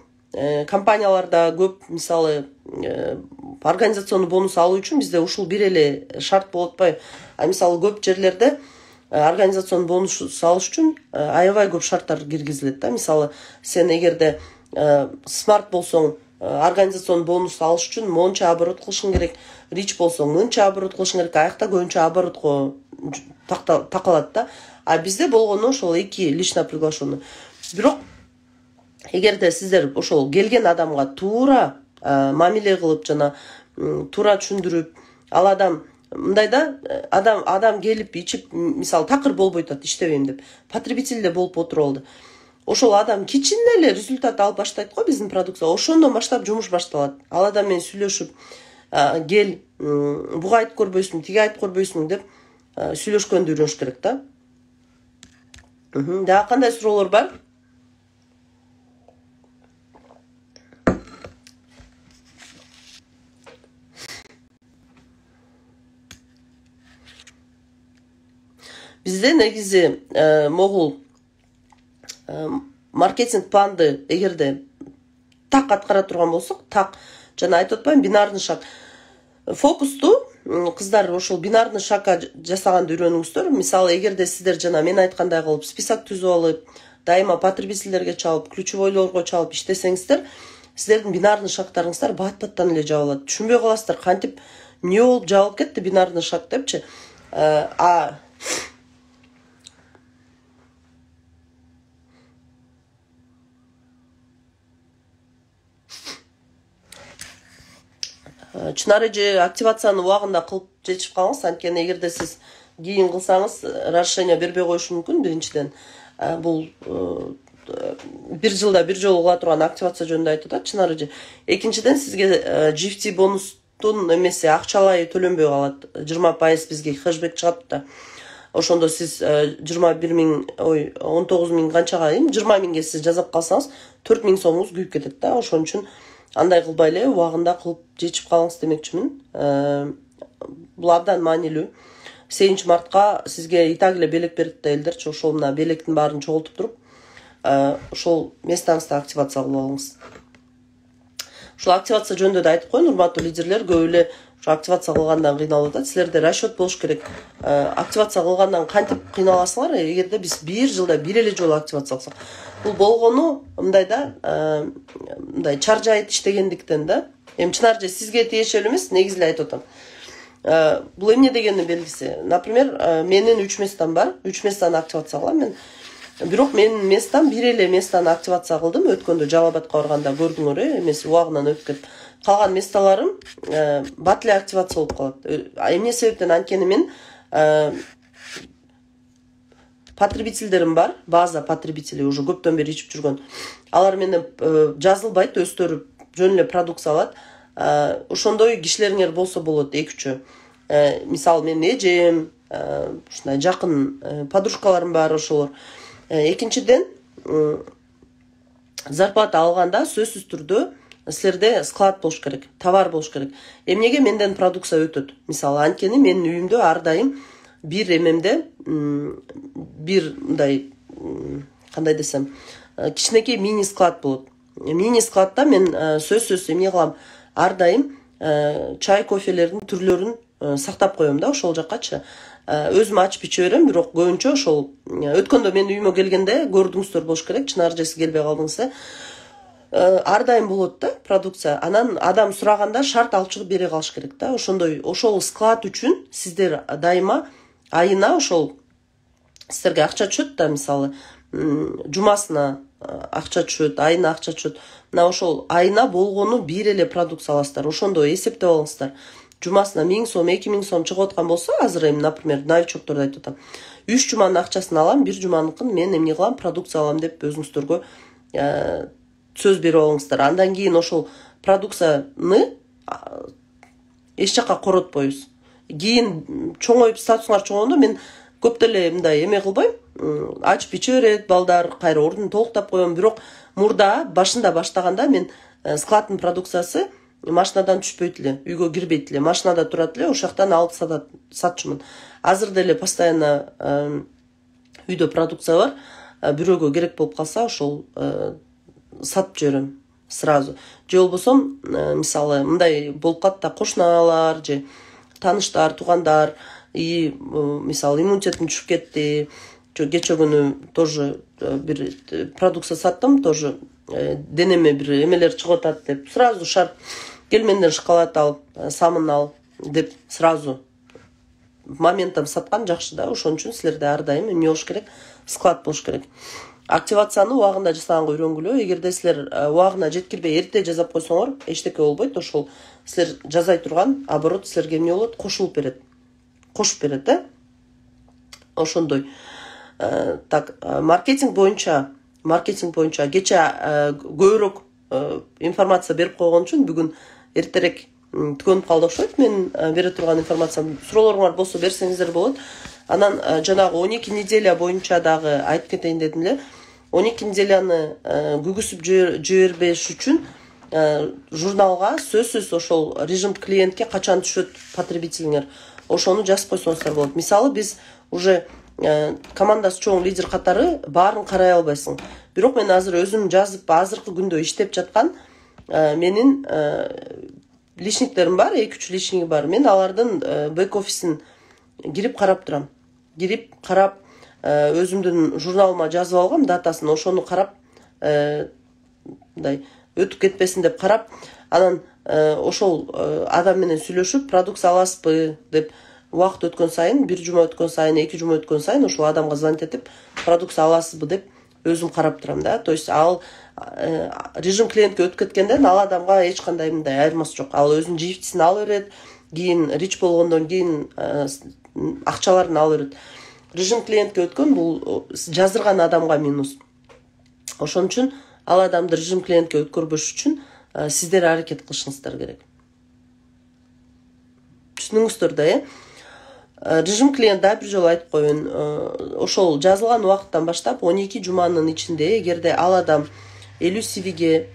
компанияларда көп, мисалы, организационный бонус алуу үчүн бизде ушул бир эле шарт болуп атпайбы. Мисалы, көп жерлерде организационный бонус алыш үчүн аябай көп шарттар киргизилет да. Мисалы, сен эгерде смарт болсоң, организационный бонус алыш үчүн монча оборот кылышың керек, рич болсоң мынча оборот кылышың керек, аякта көбүнчө оборотко такалат да. А бизде болгону ошол 2 лично приглашенный. Бирок эгерде сиздер ошол келген адамга туура мамиле кылып, жана туура түшүндүрүп, ал адам мындай да, адам келип ичип, мисалы, такыр болбойт атат, иштебейм деп, потребитель де болуп отуруп алды. Ошол адам кичине эле результат алып баштайт го биздин продукция. Ошондон баштап жумуш башталат. Ал адам менен сүйлөшүп, кел, буга айтып көрбөйсүңбү, тиге айтып көрбөйсүңбү деп сүйлөшкөндү үйрөнүш керек да. Дагы кандай суроолор бар? Бизде негизи могул маркетинг планды эгерде так аткара турган болсок, так, жана айтып атпаймынбы, бинарный шаг. Фокусту кыздар ошол бинарный шагга жасаганды үйрөнүңүздөр. Мисалы, эгерде сиздер жана мен айткандай кылып список түзүп алып, дайыма потребительдерге чалып, ключевойлорго чалып иштесеңиздер, сиздердин бинарный шагтарыңыздар бат-баттан эле жабылат. Түшүнбөй каласыздар, кантип эмне болуп жабылып кетти бинарный шаг депчи. чынары же активацияны убагында кылып жетишип калыңыз. Анткени эгерде сиз кийин кылсаңыз разрешение бербей коюшу мүмкүн. Биринчиден бул бир жылда бир жолу кыла турган активация жөнүндө айтып атат чынары же. Экинчиден сизге GFT бонустун эмеси акчалай төлөнбөй калат. 20% бизге хэшбэк чыгат да. Ошондо сиз 21 миң, 19 миң канчага, 20 миңге сиз жасап калсаңыз 4 миң сомуңуз күйүп кетет да. Ошон үчүн андай кылбай эле убагында кылып жетишип калыңыз демекчимин. Бул абдан маанилүү. 8 мартка сизге итак эле белек берет да элдерчи. Ошол мына белектин баарын чогултуп туруп, ошол местаңызды активация кылып алыңыз. Ошол активация жөнүндө да айтып коеюн, урматтуу лидерлер, көп эле активация кылгандан кыйналып атат. Силерде расчет болуш керек. Активация кылгандан кантип кыйналасыңар? Эгерде биз бир жылда бир эле жолу активация кылсак, бул болгону мындай да, мындай чаржайт иштегендиктен да. Эми чынар же сизге тиешелүү эмес, негизи эле айтып атам. Бул эмне дегендин белгиси? Например, менин 3 местам бар. 3 местаны активация кылам мен. Бирок менин местам бир эле местаны активация кылдым. Өткөндө Жалалбатка барганда көрдүңөр, эмеси убагынан өтүп кетип. Калган месталарым бат эле активация болуп калат. Эмне себептен? Анткени мен потребительдерим бар, база потребители уже көптөн бери ичип жүргөн. Алар менен жазылбайт, өздөрү жөн эле продукция алат. Ошондой кишилериңер болсо болот, 2-3. Мисалы мен эжем, ушундай жакын подружкаларым бар ошолор. Экинчиден, зарплата алганда сөзсүз түрдө силерде склад болуш керек, товар болуш керек. Эмнеге менден продукция өтөт? Мисалы, анткени менин үйүмдө ар дайым бир эмемде бир мындай, кандай десем, кичинекей мини склад болот. Мини складда мен сөзсүз эмне кылам? Ар дайым чай, кофелердин түрлөрүн сактап коем да, ошол жаккачы. Өзүм ачып иче берем, бирок көбүнчө ошол өткөндө мен үйүмө келгенде көрдүңүздөр болуш керек, чынар же сиз келбей калдыңыз. Ар дайым болот да продукция. Анан адам сураганда шарт алып чыгып бере калыш керек да. Ошондой, ошол склад үчүн сиздер дайыма айына ошол сиздерге акча түшөт да, мисалы, жумасына акча түшөт, айына акча түшөт. Мына ошол айына болгону бир эле продукция аласыздар. Ошондо эсептеп алыңыздар. Жумасына 1000 сом, 2000 сом чыгып аткан болсо, азыр эми, например, новичокторду айтып атам. 3 жуманын акчасын алам, 1 жуманыкын мен эмне кылам, продукция алам деп өзүңүздөргө сөз берип алыңыздар. Андан кийин ошол продукцияны эч жакка коротпойбуз. Кийин чоңоюп, статусуңар чоңойгондо мен көп деле мындай эме кылбайм, ачып иче берет балдар, кайра ордун толуктап коем. Бирок мурда башында баштаганда мен складдын продукциясы машинадан түшпөйт эле, үйгө кирбейт эле, машинада турат эле, ошол жактан алып сатчумун. Азыр деле постоянно үйдө продукция бар, бирөөгө керек болуп калса ошол сатып жиберем сразу. Же болбосо, мисалы, мындай болуп калат да, кошуналар же тааныштар, туугандар, мисалы, иммунитетим түшүп кетти. Кече күнү тоже бир продукция саттым, тоже денеме бир эмелер чыгып атат деп, сразу шарт кел менден шоколад ал, самын ал деп сразу моментом саткан жакшы да. Ошон үчүн силерде ар дайым эмне болуш керек? Склад болуш керек. Активацияны убагында жасаганга үйрөнгүлө. Эгерде силер убагына жеткирбей эрте жасап койсоңор, эчтеке болбойт. Ошол силер жазай турган оборот силерге эмне болот? Кошулуп берет. Кошуп берет, да? Ошондой. Так, маркетинг боюнча кече көбүрөөк информация берип койгон үчүн бүгүн эртерээк түгөнүп калды окшойт. Мен бере турган информациям, суроолоруңар болсо берсеңиздер болот. Анан жанагы 12 неделя боюнча дагы айтып кетейин дедим эле. 12 неделяны күгүсүп жибербеш үчүн журналга сөзсүз ошол режим клиентке качан түшөт потребителиңер, ошону жазып койсоңуздар болот. Мисалы, биз уже командасы чоң лидер катары баарын карай албайсың. Бирок мен азыр өзүм жазып, азыркы күндө иштеп жаткан менин личниктерим бар, 2-3 личниги бар. Мен алардын бэк-офисин кирип карап турам. Кирип карап, өзүмдүн журналыма жазып алгам датасын, ошону карап, мындай өтүп кетпесин деп карап, анан ошол адам менен сүйлөшүп, продукция аласызбы деп убакыт өткөн сайын, 1 жума өткөн сайын, 2 жума өткөн сайын ошол адамга звонить этип, продукция аласызбы деп өзүм карап турам да. То есть ал режим клиентке өтүп кеткенде ал адамга эч кандай мындай айырмасы жок. Ал өзүнүн жифтисин алып берет, кийин рич болгондон кийин акчаларын алып берет. Режим клиентке өткөн бул жаздырган адамга минус. Ошон үчүн ал адамды режим клиентке өткөрбөш үчүн сиздер аракет кылышыңыздар керек. Түшүнүңүздөр да, режим клиент да бир жолу айтып коеюн, ошол жазылган убакыттан баштап 12 жуманын ичинде эгерде ал адам 50 CV'ге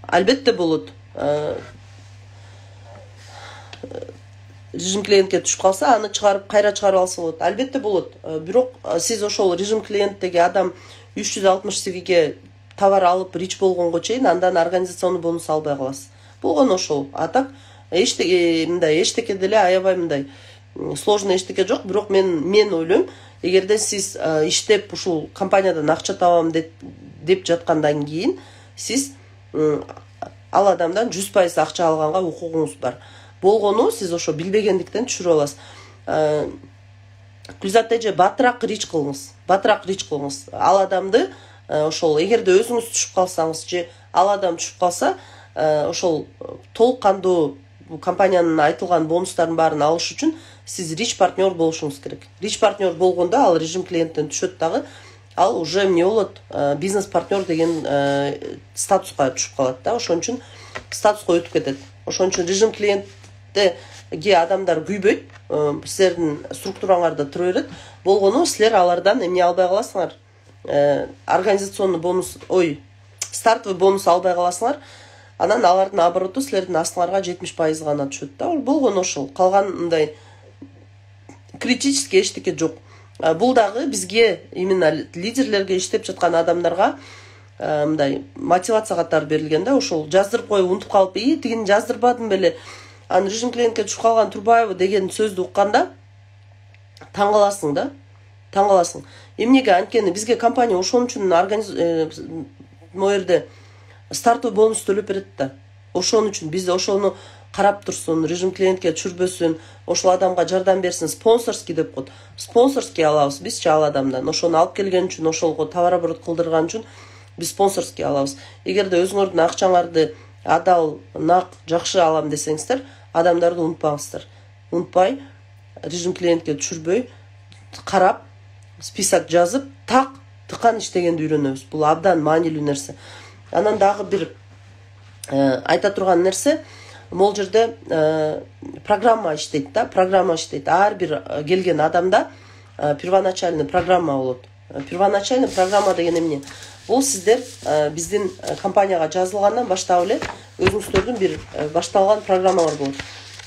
албетте болот. Режим клиентке түшүп калса, аны чыгарып, кайра чыгарып алса болот. Албетте болот. Бирок сиз ошол режим клиенттеги адам 360 CV'ге товар алып рич болгонго чейин андан организационный бонус албай каласыз. Болгон ошол. А так эчтеке деле аябай мындай сложный эчтеке жок. Бирок мен ойлойм, эгерде сиз иштеп ушул компаниядан акча табам деп жаткандан кийин сиз ал адамдан 100% акча алганга укугуңуз бар. Болгону сиз ошо билбегендиктен түшүрүп аласыз. Гүлзат эже батыраак рич кылыңыз. Ал адамды ошол эгерде өзүңүз түшүп калсаңыз же ал адам түшүп калса, ошол толук кандуу компаниянын айтылган бонустардын баарын алыш үчүн сиз рич партнер болушуңуз керек. Рич партнер болгондо ал режим клиенттен түшөт дагы, ал уже эмне болот, бизнес партнер деген статуска түшүп калат да. Ошон үчүн статуска өтүп кетет. Ошон үчүн режим клиенттеги адамдар күйбөйт, силердин структураңарда тура берет. Болгону силер алардан эмне албай каласыңар? Организационный бонус, стартовый бонус албай каласыңар. Анан алардын обороту силердин астыңарга 70% гана түшөт да. Болгону ошол. Калган мындай критический эчтеке жок. Бул дагы бизге, именно лидерлерге, иштеп жаткан адамдарга мындай мотивация катары берилген да. Ошол жаздырып коюп унутуп калып, тигин жаздырбадым беле. Аны режим клиентке түшүп калган Турбаева деген сөздү укканда таң каласың да. Таң каласың. Эмнеге? Анткени бизге компания ошон үчүн могу жерде стартовый бонус төлөп берет да. Ошон үчүн биз ошону карап турсун, режим клиентке түшүрбөсүн, ошол адамга жардам берсин, спонсорский деп коет. Спонсорский алабыз бизчи ал адамдан. Ошону алып келген үчүн, ошолго товар оборот кылдырган үчүн биз спонсорский алабыз. Эгерде өзүңөрдүн акчаңарды адал, нак, жакшы алам десеңиздер, адамдарды унутпаңыздар. Унутпай, режим клиентке түшүрбөй, карап, список жазып, тыкан иштегенди үйрөнөбүз. Бул абдан маанилүү нерсе. Анан дагы бир айта турган нерсе, могул жерде программа иштейт да, программа иштейт. Ар бир келген адамда первоначальный программа болот. Первоначальный программа деген эмне? Бул сиздер биздин компанияга жазылгандан баштап эле өзүңүздөрдүн бир башталган программалар болот.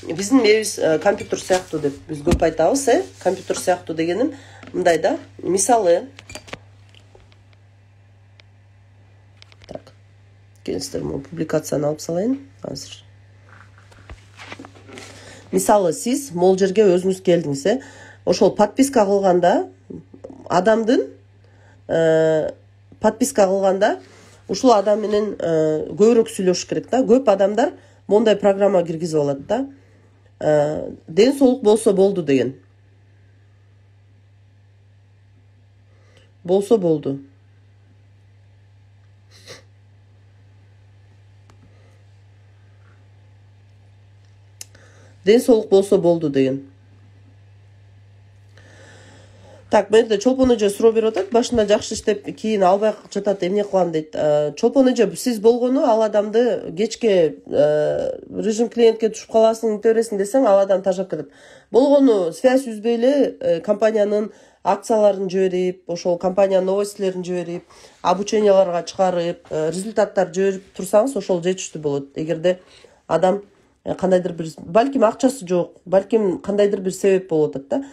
Биздин мебиз компьютер сыяктуу деп биз көп айтабыз, компьютер сыяктуу дегеним мындай да. Мисалы, келиңиздер, публикацияны алып салайын азыр. Мисалы, сиз могул жерге өзүңүз келдиңиз, ошол подписка кылганда адамдын подписка кылганда ушул адам менен көбүрөөк сүйлөшүш керек да. Көп адамдар мондай программа киргизип алат да. Ден соолук болсо болду деген. Болсо болду. Ден соолук болсо болду деген. Так, менде Чолпон эже суроо берип атат. Башында жакшы иштеп, кийин албай жатат, эмне кылам дейт. Чолпон эже, сиз болгону ал адамды кечке режим клиентке түшүп каласың, интересин десең, ал адам тажап кетет. Болгону связь үзбөй эле компаниянын акцияларын жиберип, ошол компаниянын новостьлерин жиберип, обученияларга чыгарып, результаттар жиберип турсаңыз, ошол жетиштүү болот. Эгерде адам кандайдыр бир, балким акчасы жок, балким кандайдыр бир себеп болуп атат да.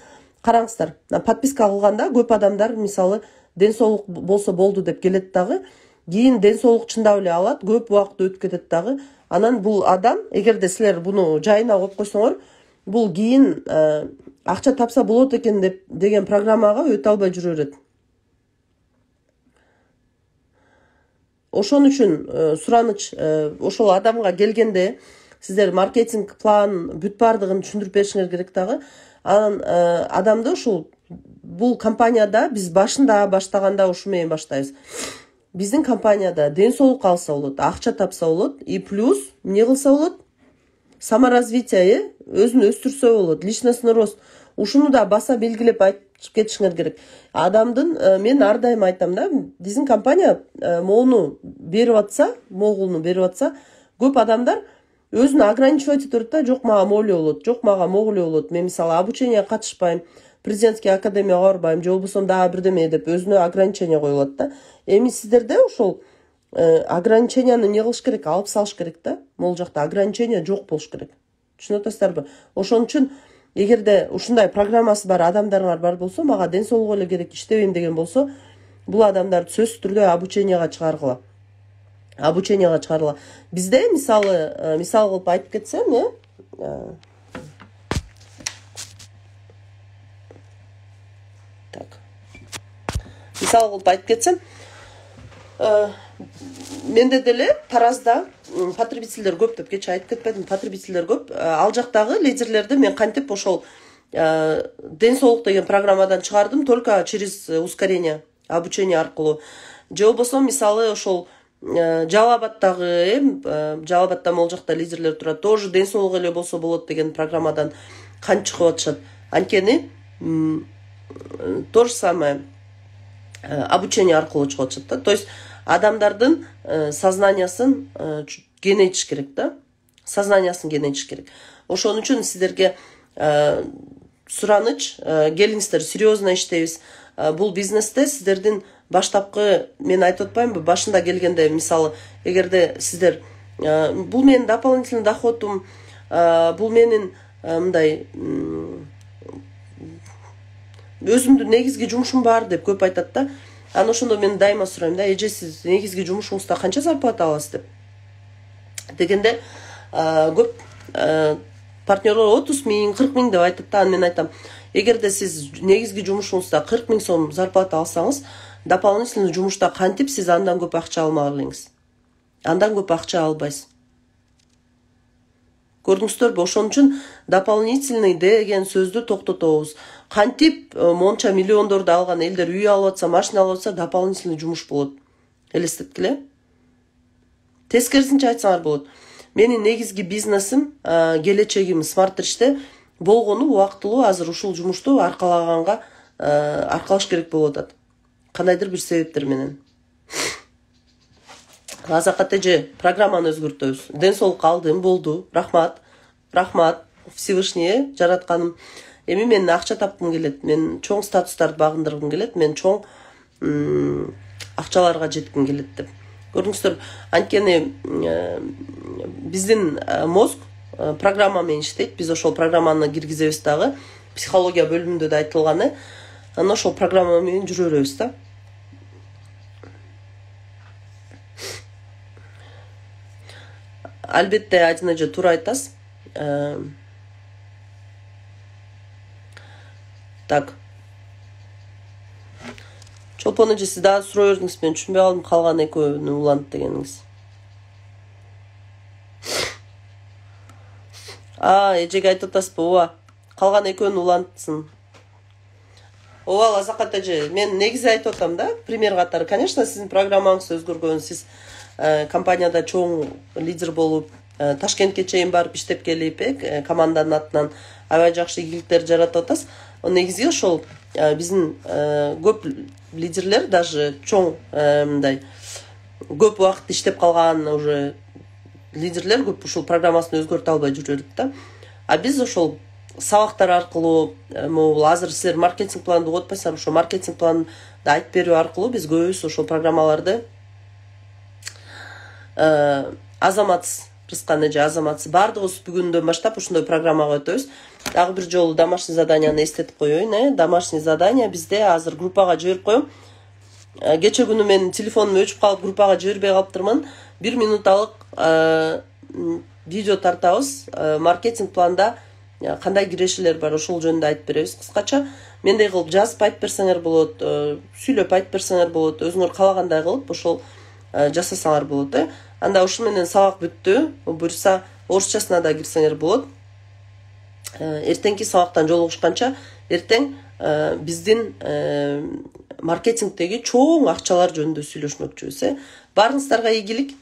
Караңыздар, подписка кылганда көп адамдар мисалы ден соолук болсо болду деп келет дагы, кийин ден соолук чындап эле алат, көп убакыт өтүп кетет дагы. Анан бул адам, эгерде силер буну жайына коюп койсоңор, бул кийин акча тапса болот экен деген программага өтө албай жүрө берет. Ошон үчүн сураныч ошол адамга келгенде сиздер маркетинг план бүт бардыгын түшүндүрүп беришиңер керек дагы. Анан адамды ушул бул компанияда биз башында баштаганда ушу менен баштайбыз. Биздин компанияда ден соолук алса болот, акча тапса болот, и плюс эмне кылса болот? Саморазвитие, өзүн өстүрсө болот, личностный рост. Ушуну да баса белгилеп айтып кетишиңер керек. Адамдын, мен ар дайым айтам да, биздин компания могуну берип атса, көп адамдар өзүн ограничивать этип турат да, жок мага могле болот, жок мага могле болот. Мен мисалы обученияга катышпайм, президентский академияга барбайм, же болбосо дагы бирдеме деп өзүнө ограничение коюп алат да. Эми сиздерде ошол ограниченияны не кылыш керек, алып салыш керек да. Могул жакта ограничение жок болуш керек. Түшүнүп атасыздарбы? Ошон үчүн эгерде ушундай программасы бар адамдарыңар бар болсо, мага ден соолук эле керек, иштебейм деген болсо, бул адамдарды сөзсүз түрдө обученияга чыгаргыла. Бизде мисал кылып айтып кетсем, мисал кылып айтып кетсем, менде деле Таразда потребительдер көп деп кече айтып кетпедим, потребительдер көп. Ал жактагы лидерлерди мен кантип ошол ден соолук деген программадан чыгардым только через ускорение, обучение аркылуу. Же болбосо мисалы ошол Жалалабадтагы, Жалалабадта могул жакта лидерлер турат, тоже ден соолук эле болсо болот деген программадан кантип чыгып атышат. Анткени то же самое обучение аркылуу чыгып атышат да. То есть адамдардын сознаниясын кеңейтиш керек да. Ошон үчүн сиздерге сураныч, келиңиздер, серьезно иштейбиз. Бул бизнесте сиздердин баштапкы, мен айтып атпаймынбы, башында келгенде, мисалы, эгерде сиздер бул менин дополнительный доходум, бул менин мындай өзүмдүн негизги жумушум бар деп көп айтат да. Аны ошондо мен дайыма сурайм да, эже сиз негизги жумушуңузда канча зарплата аласыз деп. Дегенде көп партнерлор 30 миң, 40 миң деп айтат да. Мен айтам, эгерде сиз негизги жумушуңузда 40 миң сом зарплата алсаңыз, дополнительный жумушта кантип сиз андан көп акча алмак элеңиз? Андан көп акча албайсыз. Көрдүңүздөрбү? Ошон үчүн дополнительный деген сөздү токтотобуз. Кантип монча миллиондорду алган элдер үй алып атса, машина алып атса, дополнительный жумуш болот. Элестеткиле. Тескерисинче айтсаңар болот. Менин негизги бизнесим, келечегим смарт-ричте болгону убактылуу азыр ушул жумушту аркалаш керек болуп атат. Кандайдыр бир себептер менен. Азакат эже программаны өзгөртөбүз. Ден соолук алдым, болду. Рахмат. Всевышний жаратканым. Эми мен акча тапкым келет. Мен чоң статустарды багындыргым келет. Мен чоң акчаларга жетким келет деп. Көрдүңүздөр, анткени биздин мозг программа менен иштейт. Биз ошол программаны киргизебиз дагы. Психология бөлүмүндө да айтылганы. Аны ошол программа менен жүрө беребиз да. Албетте, Адин эже туура айтасыз. Так. Чолпон эже, сиз дагы суроо бердиңиз, мен түшүнбөй калдым, калган экөөнү улант дегениңиз. Эжеге айтып атасызбы? Ооба. Калган экөөнү улантсын. Ооба, Азакат эже, мен негизи айтып атам да, пример катары. Конечно, сиздин программаңыз өзгөргөн, сиз компанияда чоң лидер болуп, Ташкентке чейин барып иштеп келип, команданын атынан аябай жакшы ийгиликтер жаратып атасыз. Негизи ошол биздин көп лидерлер, даже чоң мындай көп убакыт иштеп калган уже лидерлер көп ушул программасын өзгөртө албай жүрөт да. А биз ошол сабактар аркылуу, могул азыр силер маркетинг планды угуп атпайсыздарбы, ошо маркетинг планды айтып берүү аркылуу биз көбүбүз ошол программаларды Азаматсыз, Рыскан эже, Азаматсыз бардыгыбыз бүгүндөн баштап ушундай программага өтөбүз. Дагы бир жолу домашний заданияны эстетип коеюн, домашний задание бизде азыр группага жиберип коем. Кече күнү мен телефонум өчүп калып группага жибербей калыптырмын. 1 минуталык видео тартабыз. Маркетинг планда кандай кирешелер бар, ошол жөнүндө айтып беребиз кыскача. Мендей кылып жазып айтып берсеңер болот, сүйлөп айтып берсеңер болот, өзүңөр каалагандай кылып ошол жасасаңар болот. Анда ушул менен сабак бүттү. Буюрса орусчасына да кирсеңер болот. Эртеңки сабактан жолугушканча, эртең биздин маркетингдеги чоң акчалар жөнүндө сүйлөшмөкчүбүз. Барыңыздарга ийгилик.